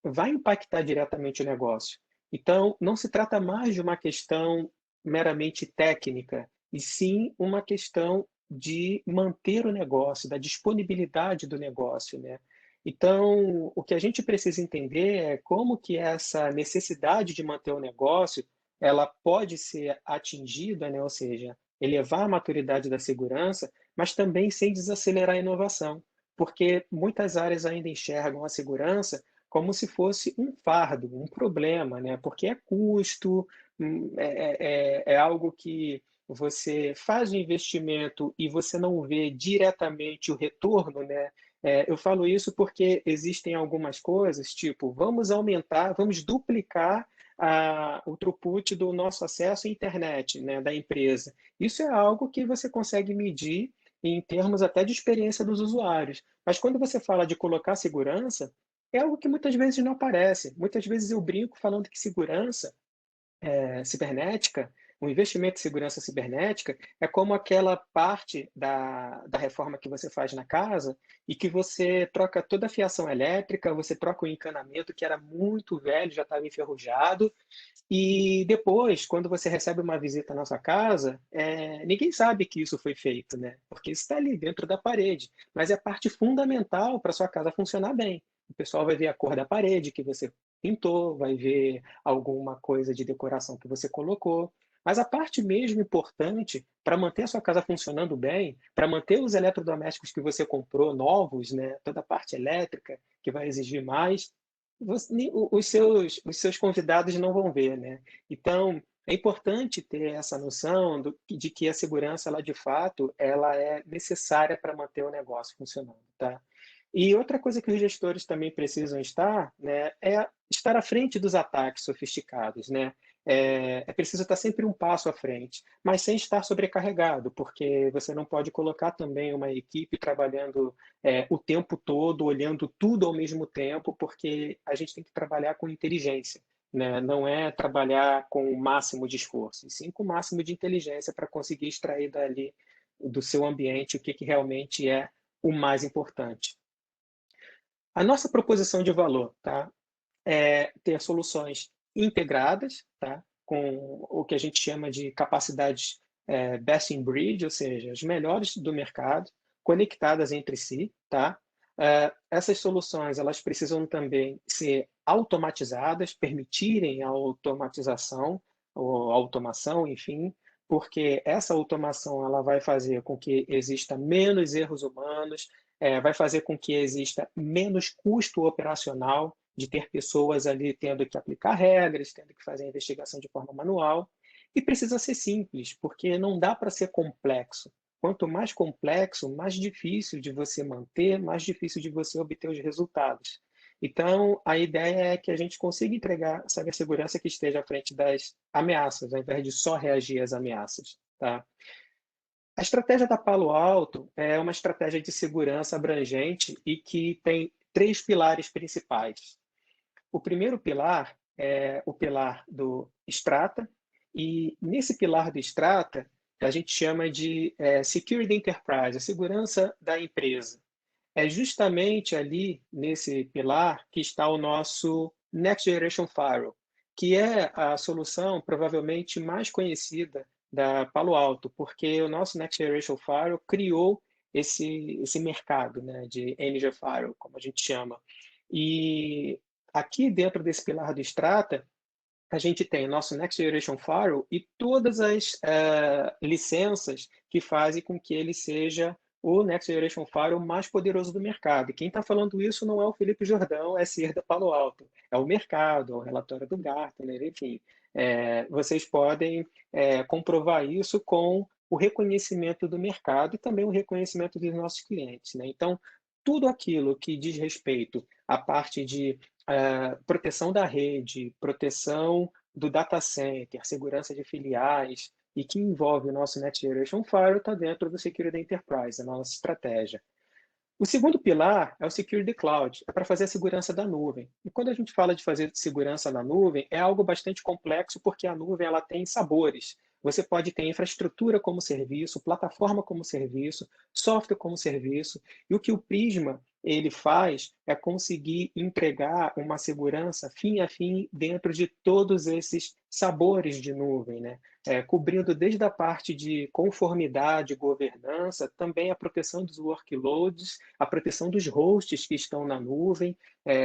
vai impactar diretamente o negócio. Então, não se trata mais de uma questão meramente técnica, e sim uma questão de manter o negócio, da disponibilidade do negócio, né? Então, o que a gente precisa entender é como que essa necessidade de manter o negócio, ela pode ser atingida, né? Ou seja, elevar a maturidade da segurança, mas também sem desacelerar a inovação. porque muitas áreas ainda enxergam a segurança como se fosse um fardo, um problema, né? Porque é custo, é algo que você faz o investimento e você não vê diretamente o retorno, né? Eu falo isso porque existem algumas coisas, tipo, vamos aumentar, vamos duplicar o throughput do nosso acesso à internet, né, da empresa. Isso é algo que você consegue medir em termos até de experiência dos usuários. Mas quando você fala de colocar segurança, é algo que muitas vezes não aparece. Muitas vezes eu brinco falando que segurança cibernética, o investimento em segurança cibernética é como aquela parte da reforma que você faz na casa e que você troca toda a fiação elétrica, você troca o encanamento que era muito velho, já estava enferrujado, e depois, quando você recebe uma visita na sua casa, ninguém sabe que isso foi feito, né? Porque isso está ali dentro da parede, mas é parte fundamental para sua casa funcionar bem. O pessoal vai ver a cor da parede que você pintou, vai ver alguma coisa de decoração que você colocou. Mas a parte mesmo importante para manter a sua casa funcionando bem, para manter os eletrodomésticos que você comprou novos, né, toda a parte elétrica que vai exigir mais, os seus convidados não vão ver, né? Então, é importante ter essa noção de que a segurança, ela de fato, ela é necessária para manter o negócio funcionando, tá? E outra coisa que os gestores também precisam estar, né, é estar à frente dos ataques sofisticados, né? É preciso estar sempre um passo à frente, mas sem estar sobrecarregado, porque você não pode colocar também uma equipe trabalhando o tempo todo, olhando tudo ao mesmo tempo, porque a gente tem que trabalhar com inteligência, né? Não é trabalhar com o máximo de esforço, e sim com o máximo de inteligência para conseguir extrair dali, do seu ambiente, o que realmente é o mais importante. A nossa proposição de valor, tá? É ter soluções integradas, tá? Com o que a gente chama de capacidades best in breed, ou seja, as melhores do mercado, conectadas entre si, tá? Essas soluções, elas precisam também ser automatizadas, permitirem a automatização ou automação, enfim, porque essa automação ela vai fazer com que exista menos erros humanos, vai fazer com que exista menos custo operacional de ter pessoas ali tendo que aplicar regras, tendo que fazer a investigação de forma manual, e precisa ser simples, porque não dá para ser complexo. Quanto mais complexo, mais difícil de você manter, mais difícil de você obter os resultados. Então, a ideia é que a gente consiga entregar cibersegurança que esteja à frente das ameaças, ao invés de só reagir às ameaças. Tá? A estratégia da Palo Alto é uma estratégia de segurança abrangente e que tem três pilares principais. O primeiro pilar é o pilar do Strata, e nesse pilar do Strata, a gente chama de Security Enterprise, a segurança da empresa. É justamente ali, nesse pilar, que está o nosso Next Generation Firewall, que é a solução provavelmente mais conhecida da Palo Alto, porque o nosso Next Generation Firewall criou esse mercado, né, de NG Firewall, como a gente chama. E aqui dentro desse pilar do Strata, a gente tem o nosso Next Generation Firewall e todas as licenças que fazem com que ele seja o Next Generation Firewall mais poderoso do mercado. E quem está falando isso não é o Felipe Jordão, é SIR da Palo Alto, é o mercado, é o relatório do Gartner, enfim. Vocês podem comprovar isso com o reconhecimento do mercado e também o reconhecimento dos nossos clientes, né? Então, tudo aquilo que diz respeito à parte de proteção da rede, proteção do data center, segurança de filiais, e que envolve o nosso Next Generation Firewall, está dentro do Security Enterprise, a nossa estratégia. O segundo pilar é o Security Cloud, é para fazer a segurança da nuvem. E quando a gente fala de fazer segurança na nuvem, é algo bastante complexo, porque a nuvem ela tem sabores. Você pode ter infraestrutura como serviço, plataforma como serviço, software como serviço, e o que o Prisma ele faz é conseguir entregar uma segurança fim a fim dentro de todos esses sabores de nuvem, né? Cobrindo desde a parte de conformidade, governança, também a proteção dos workloads, a proteção dos hosts que estão na nuvem,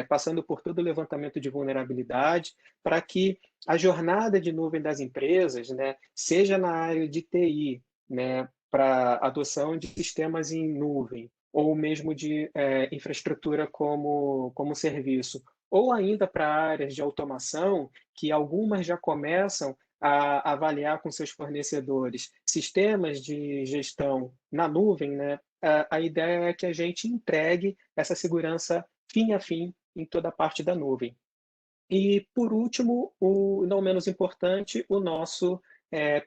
passando por todo o levantamento de vulnerabilidade, para que a jornada de nuvem das empresas, né, seja na área de TI, né, para adoção de sistemas em nuvem, ou mesmo de infraestrutura como serviço, ou ainda para áreas de automação, que algumas já começam a avaliar com seus fornecedores sistemas de gestão na nuvem, né? A ideia é que a gente entregue essa segurança fim a fim em toda a parte da nuvem. E, por último, não menos importante, o nosso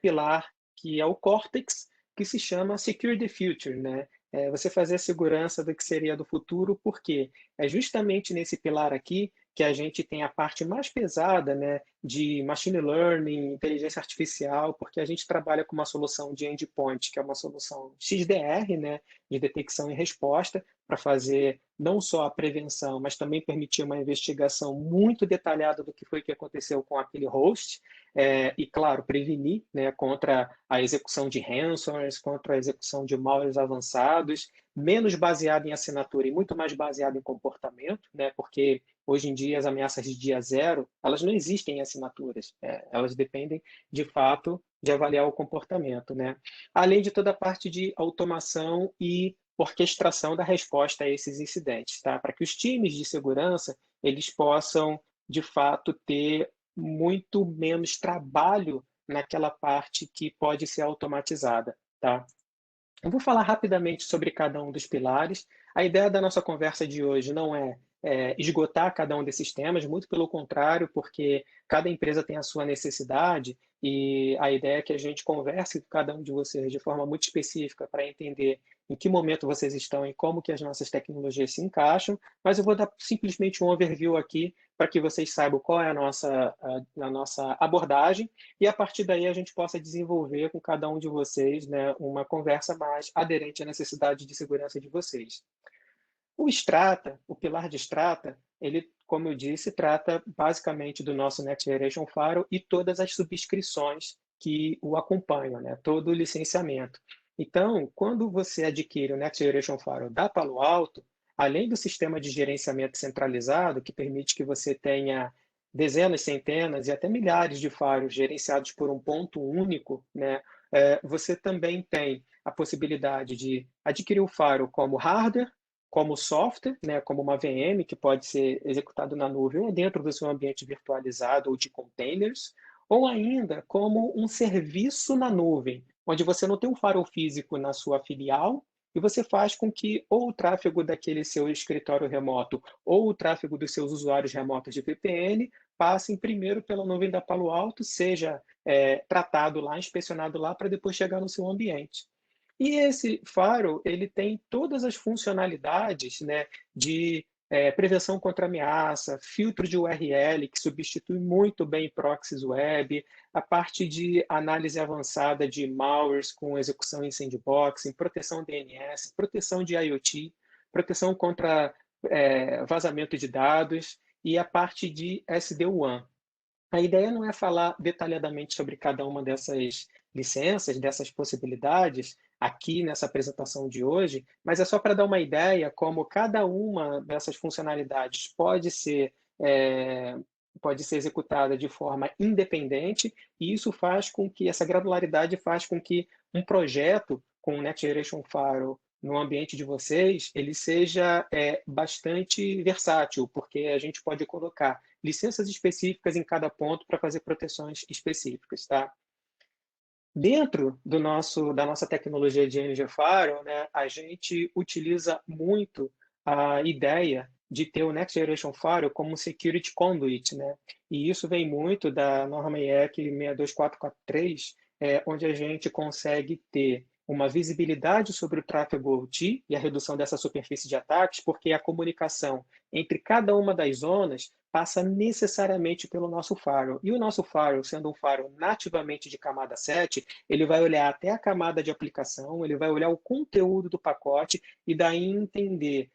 pilar, que é o Cortex, que se chama Secure the Future, né? Você fazer a segurança do que seria do futuro, porque é justamente nesse pilar aqui que a gente tem a parte mais pesada, né, de machine learning, inteligência artificial, porque a gente trabalha com uma solução de endpoint, que é uma solução XDR, né, de detecção e resposta, para fazer não só a prevenção, mas também permitir uma investigação muito detalhada do que foi que aconteceu com aquele host, e, claro, prevenir, né, contra a execução de ransomwares, contra a execução de malwares avançados, menos baseado em assinatura e muito mais baseado em comportamento, né, porque hoje em dia as ameaças de dia zero, elas não existem em assinaturas, elas dependem, de fato, de avaliar o comportamento, né? Além de toda a parte de automação e orquestração da resposta a esses incidentes, tá? Para que os times de segurança eles possam, de fato, ter muito menos trabalho naquela parte que pode ser automatizada, tá? Eu vou falar rapidamente sobre cada um dos pilares. A ideia da nossa conversa de hoje não é esgotar cada um desses temas, muito pelo contrário, porque cada empresa tem a sua necessidade e a ideia é que a gente converse com cada um de vocês de forma muito específica para entender em que momento vocês estão e como que as nossas tecnologias se encaixam, mas eu vou dar simplesmente um overview aqui para que vocês saibam qual é a nossa abordagem e a partir daí a gente possa desenvolver com cada um de vocês, né, uma conversa mais aderente à necessidade de segurança de vocês. O Strata, o pilar de Strata, ele, como eu disse, trata basicamente do nosso Next Generation Firewall e todas as subscrições que o acompanham, né, todo o licenciamento. Então, quando você adquire o Next Generation Firewall da Palo Alto, além do sistema de gerenciamento centralizado, que permite que você tenha dezenas, centenas e até milhares de firewalls gerenciados por um ponto único, né, você também tem a possibilidade de adquirir o firewall como hardware, como software, né, como uma VM que pode ser executado na nuvem ou dentro do seu ambiente virtualizado ou de containers, ou ainda como um serviço na nuvem, onde você não tem um firewall físico na sua filial e você faz com que ou o tráfego daquele seu escritório remoto ou o tráfego dos seus usuários remotos de VPN passem primeiro pela nuvem da Palo Alto, seja tratado lá, inspecionado lá, para depois chegar no seu ambiente. E esse Firewall, ele tem todas as funcionalidades, né, de prevenção contra ameaça, filtro de URL, que substitui muito bem proxies web, a parte de análise avançada de malwares com execução em sandboxing, proteção DNS, proteção de IoT, proteção contra vazamento de dados e a parte de SD-WAN. A ideia não é falar detalhadamente sobre cada uma dessas licenças, dessas possibilidades, aqui nessa apresentação de hoje, mas é só para dar uma ideia como cada uma dessas funcionalidades pode ser executada de forma independente, e isso faz com que, essa granularidade faz com que um projeto com o Next Generation Firewall no ambiente de vocês, ele seja bastante versátil, porque a gente pode colocar licenças específicas em cada ponto para fazer proteções específicas, tá? Dentro da nossa tecnologia de Energy Firewall, né, a gente utiliza muito a ideia de ter o Next Generation Firewall como Security Conduit, né? E isso vem muito da norma IEC 62443, onde a gente consegue ter uma visibilidade sobre o tráfego OT e a redução dessa superfície de ataques, porque a comunicação entre cada uma das zonas passa necessariamente pelo nosso firewall. E o nosso firewall, sendo um firewall nativamente de camada 7, ele vai olhar até a camada de aplicação, ele vai olhar o conteúdo do pacote e daí entender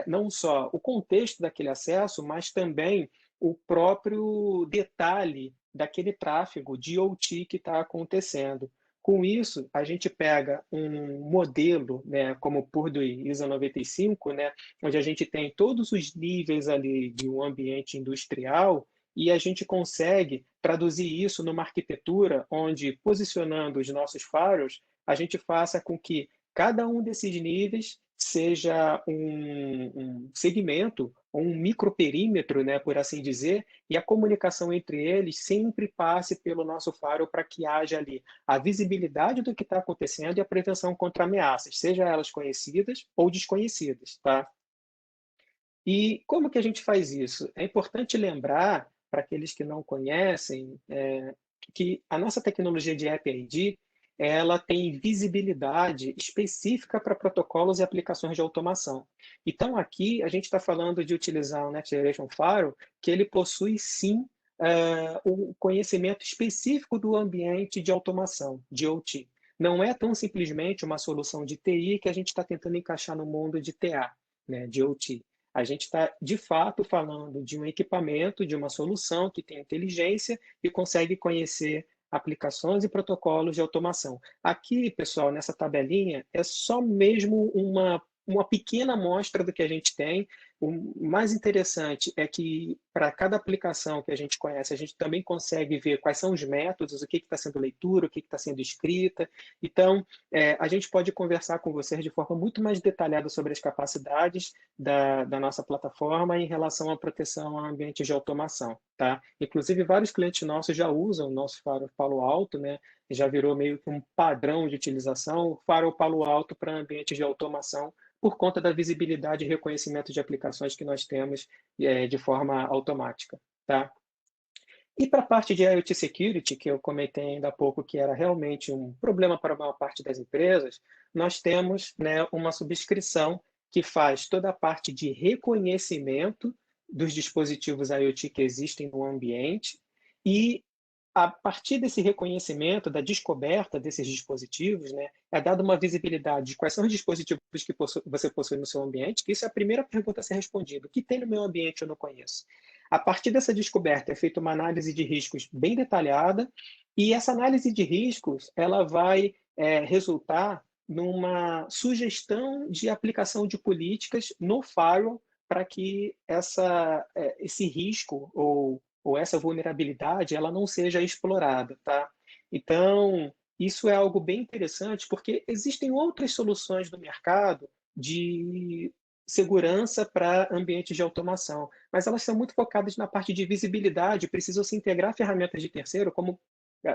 não só o contexto daquele acesso, mas também o próprio detalhe daquele tráfego de OT que está acontecendo. Com isso, a gente pega um modelo, né, como o Purdue ISO 95, né, onde a gente tem todos os níveis ali de um ambiente industrial e a gente consegue traduzir isso numa arquitetura onde, posicionando os nossos firewalls, a gente faça com que cada um desses níveis seja um segmento, ou um microperímetro, né, por assim dizer, e a comunicação entre eles sempre passe pelo nosso faro para que haja ali a visibilidade do que está acontecendo e a prevenção contra ameaças, seja elas conhecidas ou desconhecidas, tá? E como que a gente faz isso? É importante lembrar, para aqueles que não conhecem, que a nossa tecnologia de App ID, ela tem visibilidade específica para protocolos e aplicações de automação. Então, aqui, a gente está falando de utilizar o Next Generation Firewall, que ele possui, sim, o conhecimento específico do ambiente de automação, de OT. Não é tão simplesmente uma solução de TI que a gente está tentando encaixar no mundo de TA, né, de OT. A gente está, de fato, falando de um equipamento, de uma solução que tem inteligência e consegue conhecer aplicações e protocolos de automação. Aqui, pessoal, nessa tabelinha, é só mesmo uma pequena amostra do que a gente tem. O mais interessante é que, para cada aplicação que a gente conhece, a gente também consegue ver quais são os métodos, o que está sendo leitura, o que está sendo escrita. Então, a gente pode conversar com vocês de forma muito mais detalhada sobre as capacidades da nossa plataforma em relação à proteção a ambientes de automação, tá? Inclusive, vários clientes nossos já usam o nosso Firewall Palo Alto, né? Já virou meio que um padrão de utilização, o Firewall Palo Alto para ambientes de automação, por conta da visibilidade e reconhecimento de aplicações que nós temos de forma automática, tá? E para a parte de IoT Security, que eu comentei ainda há pouco que era realmente um problema para a maior parte das empresas, nós temos, né, uma subscrição que faz toda a parte de reconhecimento dos dispositivos IoT que existem no ambiente e, a partir desse reconhecimento, da descoberta desses dispositivos, né, é dada uma visibilidade de quais são os dispositivos que você possui no seu ambiente, que isso é a primeira pergunta a ser respondida. O que tem no meu ambiente eu não conheço? A partir dessa descoberta é feita uma análise de riscos bem detalhada e essa análise de riscos ela vai resultar numa sugestão de aplicação de políticas no firewall para que esse risco ou essa vulnerabilidade ela não seja explorada, tá? Então, isso é algo bem interessante porque existem outras soluções no mercado de segurança para ambientes de automação, mas elas são muito focadas na parte de visibilidade, precisam se integrar ferramentas de terceiro, como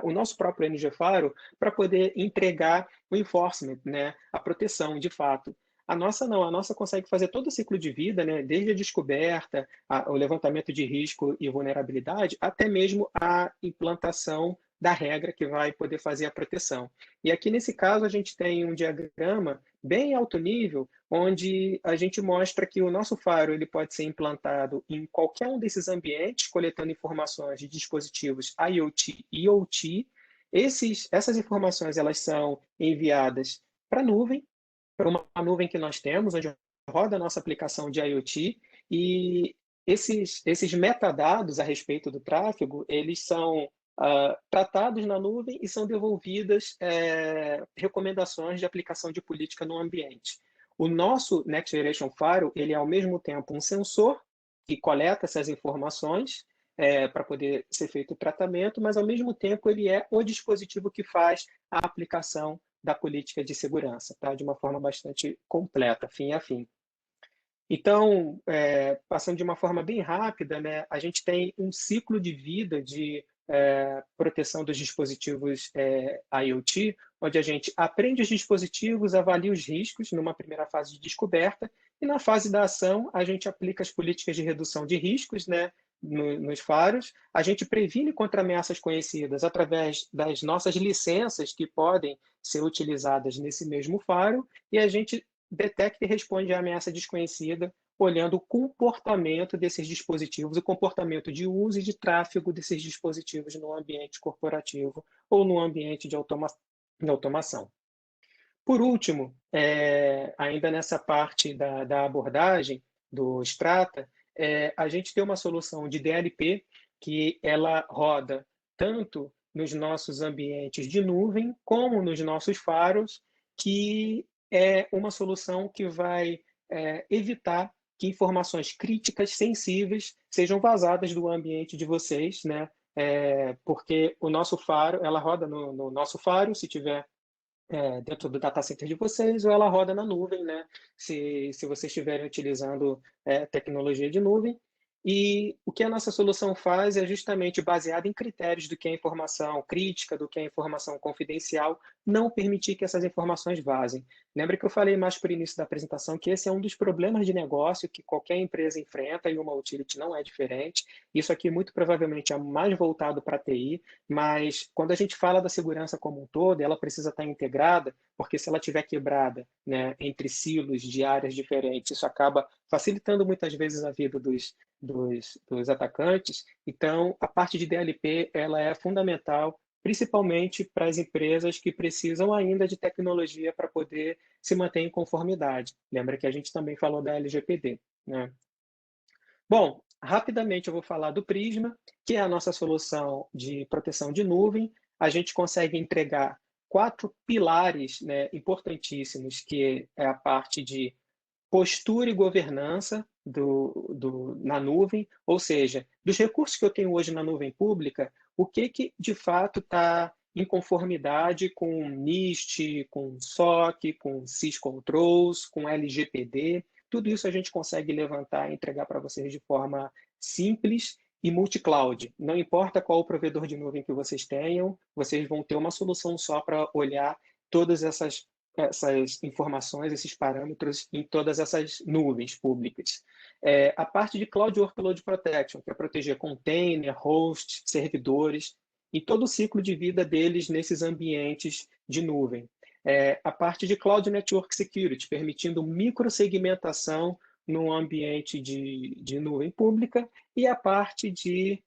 o nosso próprio NG Faro, para poder entregar o enforcement, né, a proteção, de fato. A nossa não, a nossa consegue fazer todo o ciclo de vida, né, desde a descoberta, o levantamento de risco e vulnerabilidade, até mesmo a implantação da regra que vai poder fazer a proteção. E aqui nesse caso a gente tem um diagrama bem alto nível, onde a gente mostra que o nosso faro ele pode ser implantado em qualquer um desses ambientes, coletando informações de dispositivos IoT e OT. Essas informações elas são enviadas para a nuvem, para uma nuvem que nós temos, onde roda a nossa aplicação de IoT, e esses metadados a respeito do tráfego, eles são tratados na nuvem e são devolvidas recomendações de aplicação de política no ambiente. O nosso Next Generation Firewall, ele é ao mesmo tempo um sensor que coleta essas informações para poder ser feito o tratamento, mas ao mesmo tempo ele é o dispositivo que faz a aplicação da política de segurança, tá? De uma forma bastante completa, fim a fim. Então, passando de uma forma bem rápida, né, a gente tem um ciclo de vida de proteção dos dispositivos IoT, onde a gente aprende os dispositivos, avalia os riscos numa primeira fase de descoberta, e na fase da ação a gente aplica as políticas de redução de riscos, né, nos faros, a gente previne contra ameaças conhecidas através das nossas licenças que podem ser utilizadas nesse mesmo faro, e a gente detecta e responde à ameaça desconhecida olhando o comportamento desses dispositivos, o comportamento de uso e de tráfego desses dispositivos no ambiente corporativo ou no ambiente de automação. Por último, ainda nessa parte da abordagem do Strata, a gente tem uma solução de DLP que ela roda tanto nos nossos ambientes de nuvem como nos nossos faros, que é uma solução que vai evitar que informações críticas, sensíveis, sejam vazadas do ambiente de vocês, né? Porque o nosso faro, ela roda no nosso faro, se tiver dentro do data center de vocês, ou ela roda na nuvem, né? Se vocês estiverem utilizando tecnologia de nuvem. E o que a nossa solução faz é justamente baseado em critérios do que é informação crítica, do que é informação confidencial, não permitir que essas informações vazem. Lembra que eu falei mais por início da apresentação que esse é um dos problemas de negócio que qualquer empresa enfrenta e uma utility não é diferente. Isso aqui muito provavelmente é mais voltado para a TI, mas quando a gente fala da segurança como um todo, ela precisa estar integrada, porque se ela estiver quebrada, né, entre silos de áreas diferentes, isso acaba facilitando muitas vezes a vida dos atacantes. Então, a parte de DLP ela é fundamental, principalmente para as empresas que precisam ainda de tecnologia para poder se manter em conformidade. Lembra que a gente também falou da LGPD, né? Bom, rapidamente eu vou falar do Prisma, que é a nossa solução de proteção de nuvem. A gente consegue entregar 4 pilares, né, importantíssimos, que é a parte de postura e governança na nuvem, ou seja, dos recursos que eu tenho hoje na nuvem pública, o que de fato está em conformidade com NIST, com SOC, com syscontrols, com LGPD. Tudo isso a gente consegue levantar e entregar para vocês de forma simples e multi-cloud. Não importa qual o provedor de nuvem que vocês tenham, vocês vão ter uma solução só para olhar todas essas informações, esses parâmetros em todas essas nuvens públicas. A parte de Cloud Workload Protection, que é proteger container, host, servidores, e todo o ciclo de vida deles nesses ambientes de nuvem. A parte de Cloud Network Security, permitindo microsegmentação no ambiente de nuvem pública, e a parte de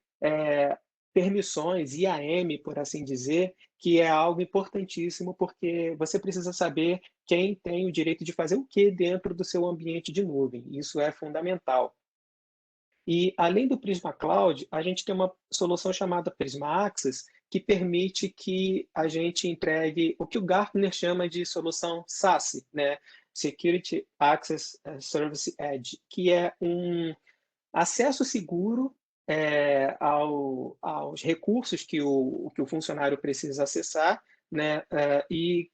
permissões, IAM, por assim dizer, que é algo importantíssimo, porque você precisa saber quem tem o direito de fazer o que dentro do seu ambiente de nuvem. Isso é fundamental. E, além do Prisma Cloud, a gente tem uma solução chamada Prisma Access, que permite que a gente entregue o que o Gartner chama de solução SASE, né? Security Access Service Edge, que é um acesso seguro aos recursos que o funcionário precisa acessar, né, e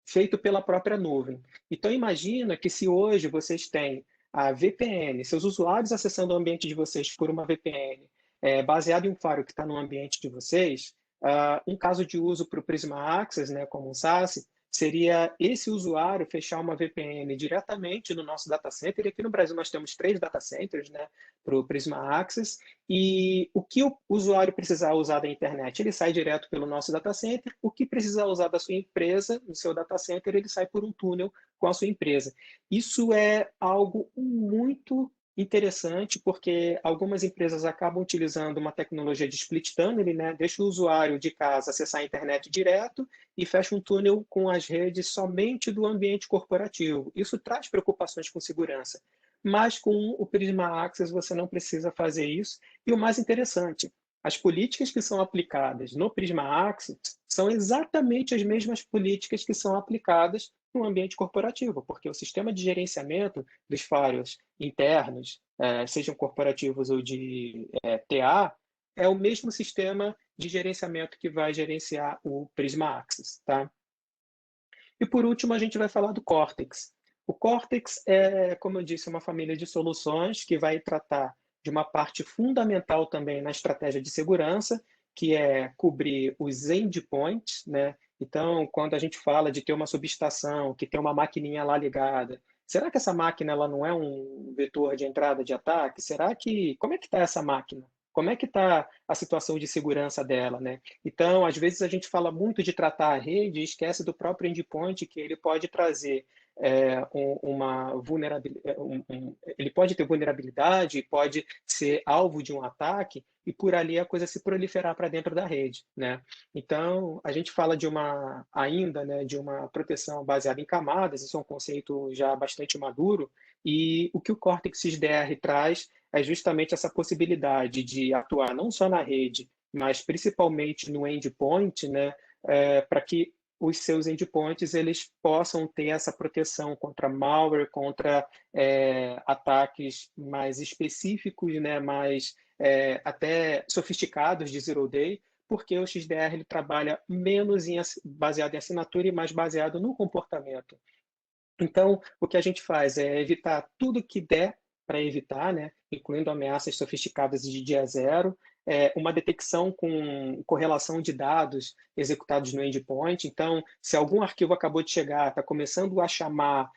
feito pela própria nuvem. Então, imagina que se hoje vocês têm a VPN, seus usuários acessando o ambiente de vocês por uma VPN, baseado em um firewall que está no ambiente de vocês, um caso de uso para o Prisma Access, né, como um SaaS, seria esse usuário fechar uma VPN diretamente no nosso data center. E aqui no Brasil nós temos 3 data centers, né, para o Prisma Access. E o que o usuário precisar usar da internet, ele sai direto pelo nosso data center. O que precisar usar da sua empresa, no seu data center, ele sai por um túnel com a sua empresa. Isso é algo muito interessante, porque algumas empresas acabam utilizando uma tecnologia de split tunnel, né? Deixa o usuário de casa acessar a internet direto e fecha um túnel com as redes somente do ambiente corporativo. Isso traz preocupações com segurança. Mas com o Prisma Access você não precisa fazer isso. E o mais interessante, as políticas que são aplicadas no Prisma Access são exatamente as mesmas políticas que são aplicadas no ambiente corporativo, porque o sistema de gerenciamento dos firewalls internos, sejam corporativos ou de TA, é o mesmo sistema de gerenciamento que vai gerenciar o Prisma Access, tá? E por último, a gente vai falar do Cortex. O Cortex é, como eu disse, uma família de soluções que vai tratar de uma parte fundamental também na estratégia de segurança, que é cobrir os endpoints, né? Então, quando a gente fala de ter uma subestação, que tem uma maquininha lá ligada, será que essa máquina ela não é um vetor de entrada de ataque? Como é que está essa máquina? Como é que está a situação de segurança dela, né? Então, às vezes a gente fala muito de tratar a rede e esquece do próprio endpoint, que ele pode trazer uma vulnerabilidade, ele pode ter vulnerabilidade, pode ser alvo de um ataque e por ali a coisa se proliferar para dentro da rede, né? Então, a gente fala ainda, né, de uma proteção baseada em camadas, isso é um conceito já bastante maduro, e o que o Cortex XDR traz é justamente essa possibilidade de atuar não só na rede, mas principalmente no endpoint, né, para que os seus endpoints eles possam ter essa proteção contra malware, contra ataques mais específicos, né, mais até sofisticados de zero day, porque o XDR ele trabalha menos baseado em assinatura e mais baseado no comportamento. Então, o que a gente faz é evitar tudo que der para evitar, né, incluindo ameaças sofisticadas de dia zero, uma detecção com correlação de dados executados no endpoint. Então, se algum arquivo acabou de chegar, está começando a chamar,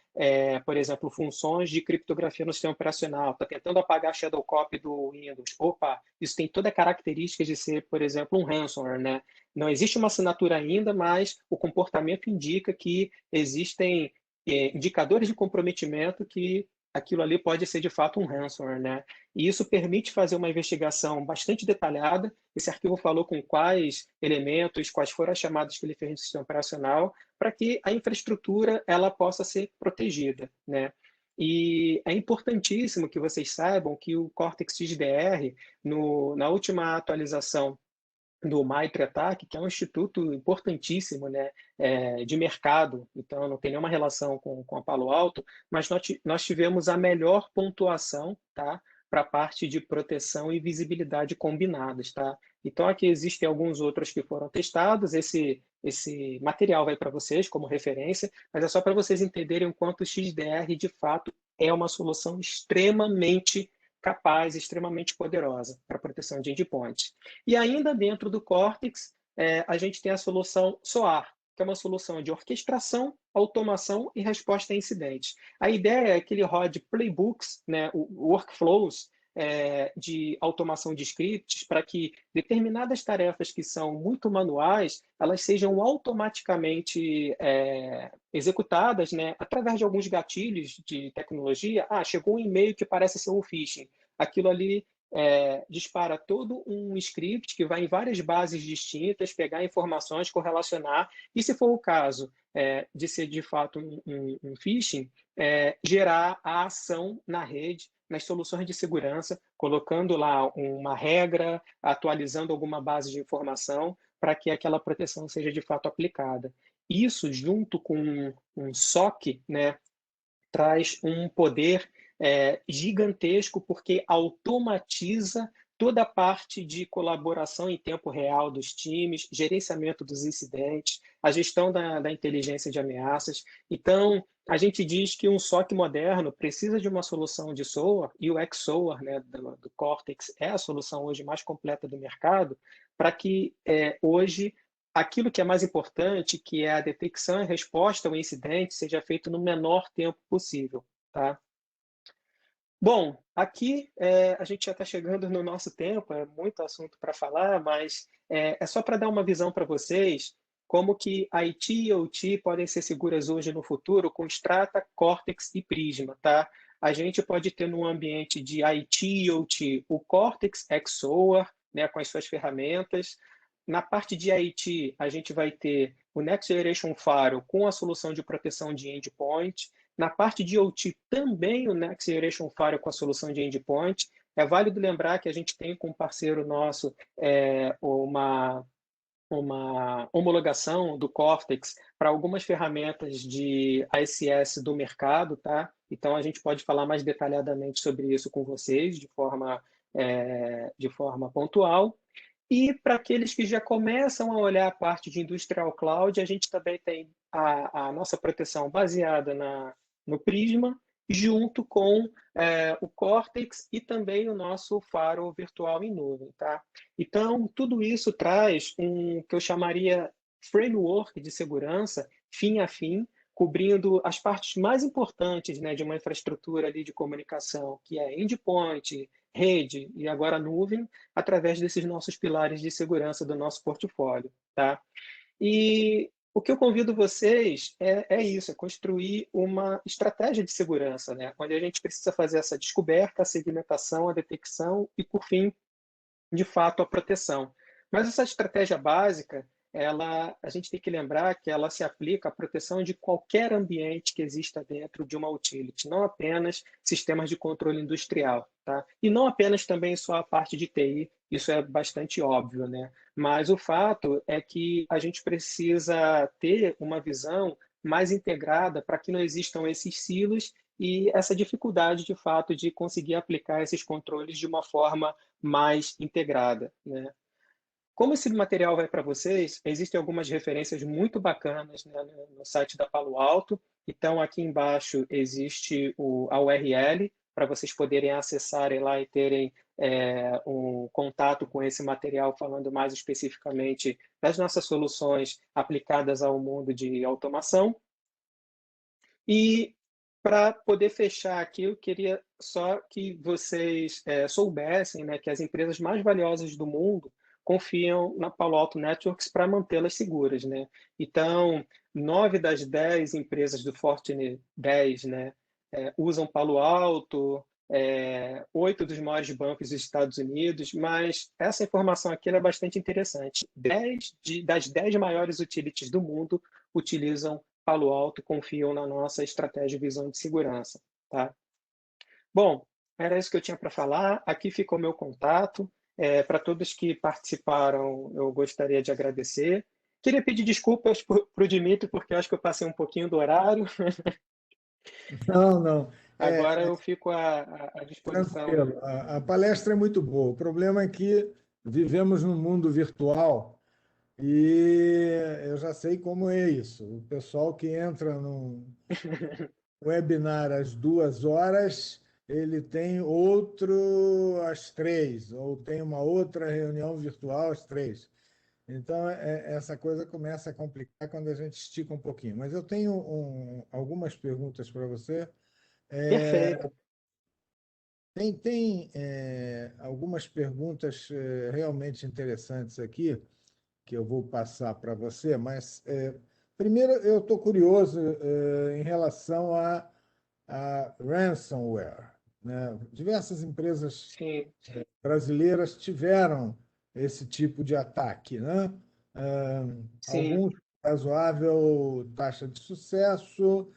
por exemplo, funções de criptografia no sistema operacional, está tentando apagar a shadow copy do Windows. Opa, isso tem toda a característica de ser, por exemplo, um ransomware, né? Não existe uma assinatura ainda, mas o comportamento indica que existem indicadores de comprometimento que aquilo ali pode ser de fato um ransomware, né? E isso permite fazer uma investigação bastante detalhada. Esse arquivo falou com quais elementos, quais foram as chamadas que ele fez no sistema operacional, para que a infraestrutura ela possa ser protegida, né? E é importantíssimo que vocês saibam que o Cortex XDR, na última atualização do Maitre Attack, que é um instituto importantíssimo, né, de mercado, então não tem nenhuma relação com a Palo Alto, mas nós tivemos a melhor pontuação, tá, para a parte de proteção e visibilidade combinadas, tá? Então aqui existem alguns outros que foram testados, esse material vai para vocês como referência, mas é só para vocês entenderem o quanto o XDR de fato é uma solução extremamente capaz, extremamente poderosa para proteção de endpoints. E ainda dentro do Cortex, a gente tem a solução SOAR, que é uma solução de orquestração, automação e resposta a incidentes. A ideia é que ele rode playbooks, né, workflows de automação de scripts para que determinadas tarefas que são muito manuais, elas sejam automaticamente executadas, né, através de alguns gatilhos de tecnologia. Ah, chegou um e-mail que parece ser um phishing. Aquilo ali dispara todo um script que vai em várias bases distintas, pegar informações, correlacionar, e se for o caso de ser de fato um phishing, gerar a ação na rede, nas soluções de segurança, colocando lá uma regra, atualizando alguma base de informação para que aquela proteção seja de fato aplicada. Isso, junto com um SOC, né, traz um poder gigantesco, porque automatiza toda a parte de colaboração em tempo real dos times, gerenciamento dos incidentes, a gestão da inteligência de ameaças. Então, a gente diz que um SOC moderno precisa de uma solução de SOAR, e o XSOAR, né, do Cortex, é a solução hoje mais completa do mercado, para que hoje aquilo que é mais importante, que é a detecção e resposta ao incidente, seja feito no menor tempo possível, tá? Bom, aqui a gente já está chegando no nosso tempo, é muito assunto para falar, mas é só para dar uma visão para vocês como que IT e OT podem ser seguras hoje no futuro com Strata, Cortex e Prisma, tá? A gente pode ter no ambiente de IT e OT o Cortex XSOAR, né, com as suas ferramentas. Na parte de IT, a gente vai ter o Next Generation Firewall com a solução de proteção de endpoint. Na parte de OT, também o Next Generation Firewall com a solução de endpoint. É válido lembrar que a gente tem com um parceiro nosso uma homologação do Cortex para algumas ferramentas de ASS do mercado, tá? Então, a gente pode falar mais detalhadamente sobre isso com vocês de forma pontual. E para aqueles que já começam a olhar a parte de Industrial Cloud, a gente também tem a nossa proteção baseada no Prisma, junto com o Cortex e também o nosso firewall virtual em nuvem, tá? Então, tudo isso traz um que eu chamaria framework de segurança, fim a fim, cobrindo as partes mais importantes, né, de uma infraestrutura ali de comunicação, que é endpoint, rede e agora nuvem, através desses nossos pilares de segurança do nosso portfólio, tá? E o que eu convido vocês é isso, é construir uma estratégia de segurança, né? Onde a gente precisa fazer essa descoberta, a segmentação, a detecção e, por fim, de fato, a proteção. Mas essa estratégia básica, a gente tem que lembrar que ela se aplica à proteção de qualquer ambiente que exista dentro de uma utility, não apenas sistemas de controle industrial, tá? E não apenas também só a parte de TI, isso é bastante óbvio, né? Mas o fato é que a gente precisa ter uma visão mais integrada para que não existam esses silos e essa dificuldade, de fato, de conseguir aplicar esses controles de uma forma mais integrada, né? Como esse material vai para vocês, existem algumas referências muito bacanas, né, no site da Palo Alto. Então, aqui embaixo existe a URL para vocês poderem acessarem lá e terem um contato com esse material, falando mais especificamente das nossas soluções aplicadas ao mundo de automação. E para poder fechar aqui, eu queria só que vocês soubessem, né, que as empresas mais valiosas do mundo confiam na Palo Alto Networks para mantê-las seguras, né? Então, 9 das 10 empresas do Fortune 10, né, usam Palo Alto, 8 dos maiores bancos dos Estados Unidos, mas essa informação aqui é bastante interessante. Das 10 maiores utilities do mundo utilizam Palo Alto, confiam na nossa estratégia e visão de segurança, tá? Bom, era isso que eu tinha para falar. Aqui ficou meu contato. Para todos que participaram, eu gostaria de agradecer. Queria pedir desculpas para o Dimitri, porque eu acho que eu passei um pouquinho do horário. Não, não. Agora eu fico à disposição. Tranquilo. A palestra é muito boa. O problema é que vivemos num mundo virtual e eu já sei como é isso. O pessoal que entra num webinar às 2 horas, ele tem outro às 3, ou tem uma outra reunião virtual às 3. Então, essa coisa começa a complicar quando a gente estica um pouquinho. Mas eu tenho algumas perguntas para você. Perfeito. Tem algumas perguntas realmente interessantes aqui que eu vou passar para você, mas primeiro eu estou curioso em relação a ransomware, né? Diversas empresas Sim, brasileiras tiveram esse tipo de ataque, né? sim, Alguns com razoável taxa de sucesso,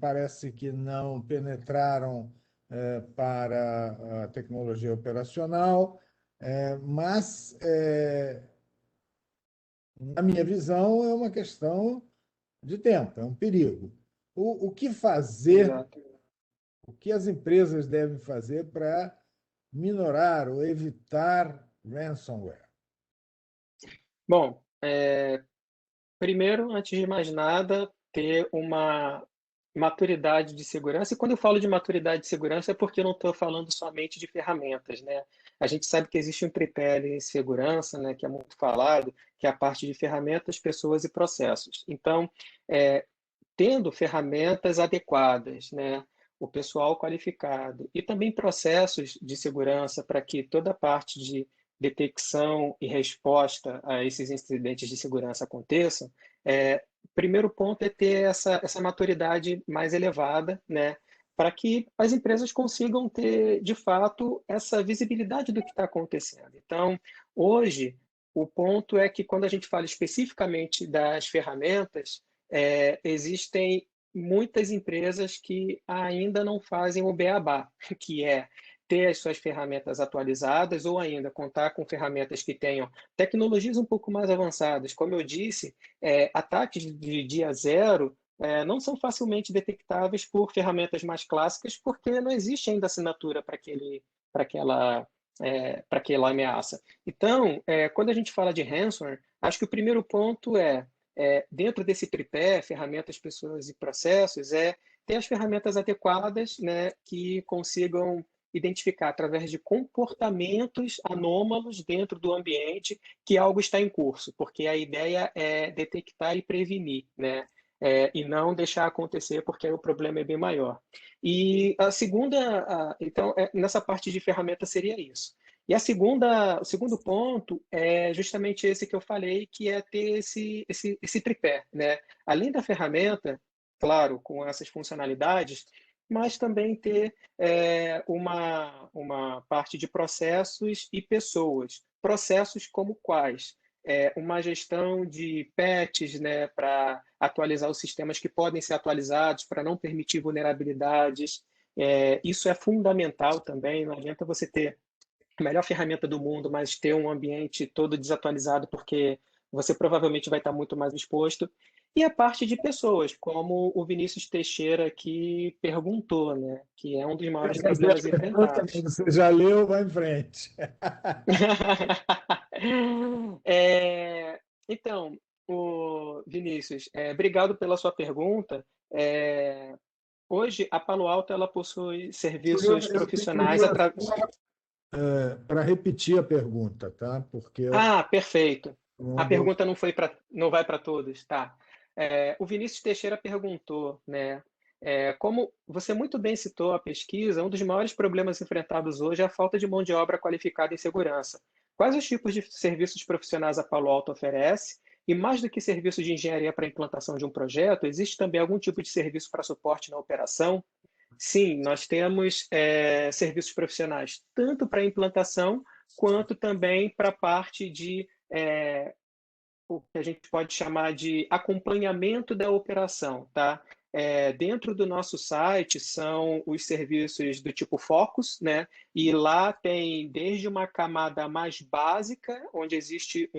parece que não penetraram para a tecnologia operacional, mas, na minha visão, é uma questão de tempo, é um perigo. O que fazer, exato. o que as empresas devem fazer para minorar ou evitar ransomware? Bom, primeiro, antes de mais nada, ter uma maturidade de segurança. E quando eu falo de maturidade de segurança, é porque eu não estou falando somente de ferramentas, né? A gente sabe que existe um tripé em segurança, né, que é muito falado, que é a parte de ferramentas, pessoas e processos. Então, é, tendo ferramentas adequadas, né, o pessoal qualificado e também processos de segurança para que toda a parte de detecção e resposta a esses incidentes de segurança aconteçam, primeiro ponto é ter essa maturidade mais elevada, né, para que as empresas consigam ter, de fato, essa visibilidade do que está acontecendo. Então, hoje, o ponto é que quando a gente fala especificamente das ferramentas, existem muitas empresas que ainda não fazem o beabá, que é ter as suas ferramentas atualizadas ou ainda contar com ferramentas que tenham tecnologias um pouco mais avançadas. Como eu disse, ataques de dia zero não são facilmente detectáveis por ferramentas mais clássicas, porque não existe ainda assinatura para aquela ameaça. Então, quando a gente fala de ransomware, acho que o primeiro ponto dentro desse tripé, ferramentas, pessoas e processos, ter as ferramentas adequadas, né, que consigam identificar através de comportamentos anômalos dentro do ambiente que algo está em curso, porque a ideia é detectar e prevenir, né? E não deixar acontecer, porque aí o problema é bem maior. E a segunda, então, nessa parte de ferramenta seria isso. E o segundo ponto é justamente esse que eu falei, que é ter esse tripé, né? Além da ferramenta, claro, com essas funcionalidades, mas também ter uma parte de processos e pessoas. Processos como quais? Uma gestão de patches, né, para atualizar os sistemas que podem ser atualizados, para não permitir vulnerabilidades. Isso é fundamental também, não adianta você ter a melhor ferramenta do mundo, mas ter um ambiente todo desatualizado, porque você provavelmente vai estar muito mais exposto. e a parte de pessoas, como o Vinícius Teixeira aqui perguntou, né? Que é um dos maiores problemas enfrentados. Você já leu, vai em frente. É, então, Vinícius, obrigado pela sua pergunta. É, hoje, a Palo Alto ela possui serviços Eu profissionais pediria para repetir a pergunta, tá? Porque Ah, perfeito. A quando pergunta não vai para todos, tá? O Vinícius Teixeira perguntou, né? Como você muito bem citou a pesquisa, um dos maiores problemas enfrentados hoje é a falta de mão de obra qualificada em segurança. Quais os tipos de serviços profissionais a Palo Alto oferece? E mais do que serviço de engenharia para a implantação de um projeto, existe também algum tipo de serviço para suporte na operação? Sim, nós temos serviços profissionais tanto para implantação quanto também para a parte de o que a gente pode chamar de acompanhamento da operação, tá? Dentro do nosso site são os serviços do tipo Focus, né? E lá tem desde uma camada mais básica, onde existe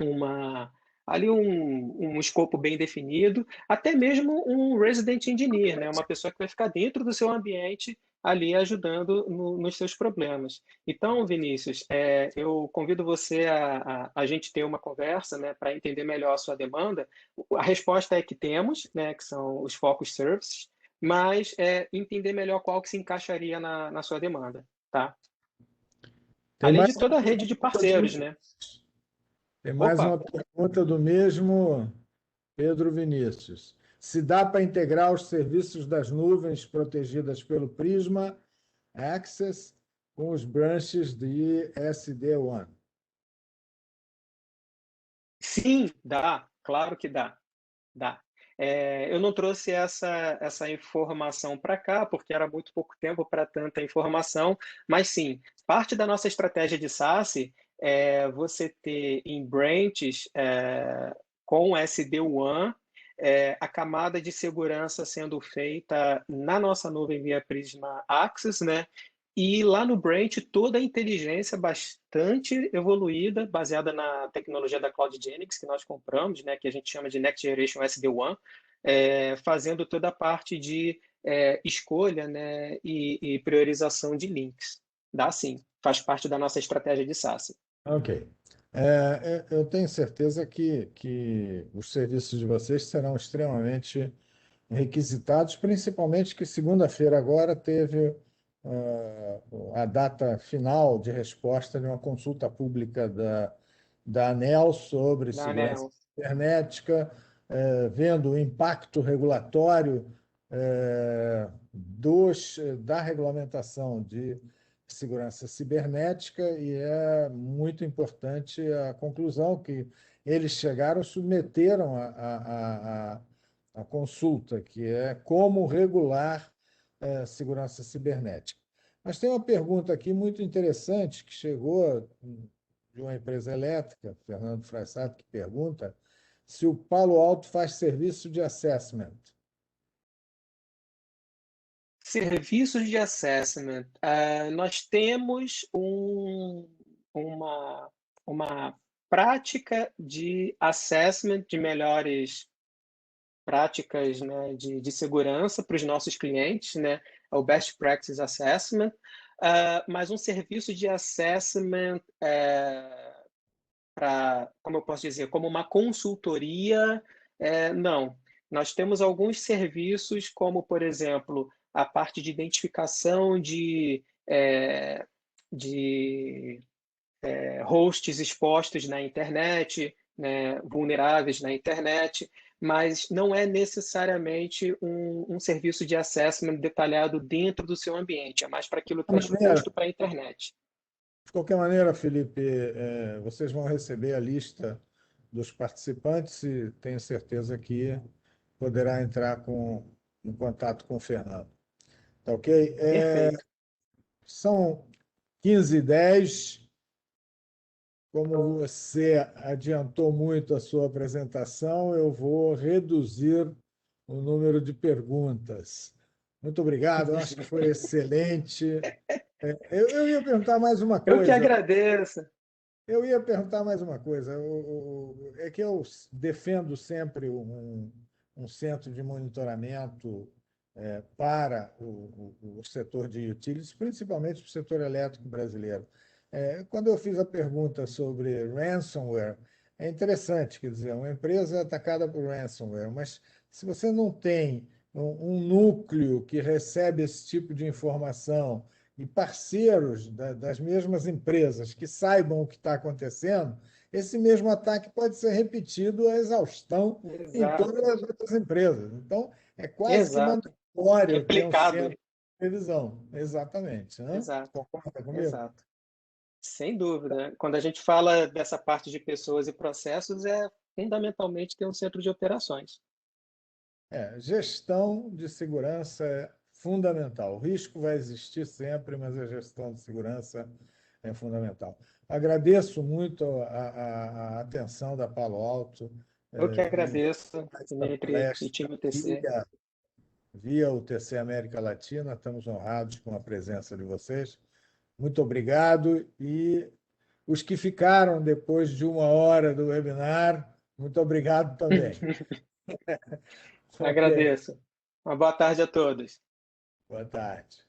uma ali um escopo bem definido, até mesmo um resident engineer, né? Uma pessoa que vai ficar dentro do seu ambiente ali ajudando nos seus problemas. Então, Vinícius, eu convido você a gente ter uma conversa, né, para entender melhor a sua demanda. A resposta é que temos, né, que são os focus services, mas entender melhor qual que se encaixaria na sua demanda, tá? tem Além mais de uma toda a rede de pergunta do, parceiros, né? tem mais Opa, uma pergunta do mesmo Pedro Vinícius. Se dá para integrar os serviços das nuvens protegidas pelo Prisma Access com os branches de SD-WAN? sim, dá, claro que dá. Dá. Eu não trouxe essa informação para cá, porque era muito pouco tempo para tanta informação, mas sim, parte da nossa estratégia de SaaS é você ter em branches com SD-WAN a camada de segurança sendo feita na nossa nuvem via Prisma Access, né? E lá no Branch, toda a inteligência bastante evoluída, baseada na tecnologia da CloudGenix que nós compramos, né, que a gente chama de Next Generation SD-WAN, fazendo toda a parte de escolha, né, e priorização de links. Dá sim, faz parte da nossa estratégia de SaaS. Ok. Eu tenho certeza que os serviços de vocês serão extremamente requisitados, principalmente que segunda-feira agora teve a data final de resposta de uma consulta pública da ANEEL sobre Na segurança Anel. cibernética, vendo o impacto regulatório da regulamentação de segurança cibernética, e é muito importante a conclusão que eles chegaram, submeteram a consulta, que é como regular segurança cibernética. Mas tem uma pergunta aqui muito interessante que chegou de uma empresa elétrica, Fernando Frassato, que pergunta se o Palo Alto faz serviço de assessment. Serviços de assessment. Nós temos uma prática de assessment de melhores práticas, né, de segurança para os nossos clientes, né, é o Best Practice Assessment, mas um serviço de assessment para, como eu posso dizer, como uma consultoria, não. Nós temos alguns serviços, como, por exemplo, a parte de identificação de hosts expostos na internet, né, vulneráveis na internet, mas não é necessariamente um serviço de assessment detalhado dentro do seu ambiente, é mais para aquilo que está exposto para a internet. De qualquer maneira, Felipe, vocês vão receber a lista dos participantes e tenho certeza que poderá entrar em contato com o Fernando. Tá ok? Perfeito. São 15h10. Como você adiantou muito a sua apresentação, eu vou reduzir o número de perguntas. Muito obrigado, eu acho que foi excelente. Eu ia perguntar mais uma Eu que coisa. agradeço. Eu ia perguntar mais uma coisa. É que eu defendo sempre um centro de monitoramento para o setor de utilities, principalmente para o setor elétrico brasileiro. Quando eu fiz a pergunta sobre ransomware, é interessante, quer dizer, uma empresa é atacada por ransomware, mas se você não tem um núcleo que recebe esse tipo de informação e parceiros das mesmas empresas que saibam o que está acontecendo, esse mesmo ataque pode ser repetido à exaustão em todas Exato, as outras empresas. Então, é quase que exato. mandatório ter um Replicado. centro de previsão. Exatamente. Né? Exato, Concorda comigo? exato. Sem dúvida. Quando a gente fala dessa parte de pessoas e processos, é fundamentalmente ter um centro de operações. Gestão de segurança é fundamental. O risco vai existir sempre, mas a gestão de segurança é fundamental. Agradeço muito a atenção da Palo Alto Eu que e agradeço, esta Dimitri e palestra time TC. via o TC América Latina. Estamos honrados com a presença de vocês. Muito obrigado. E os que ficaram depois de 1 hora do webinar, muito obrigado também. Ok, Agradeço. Uma boa tarde a todos. boa tarde.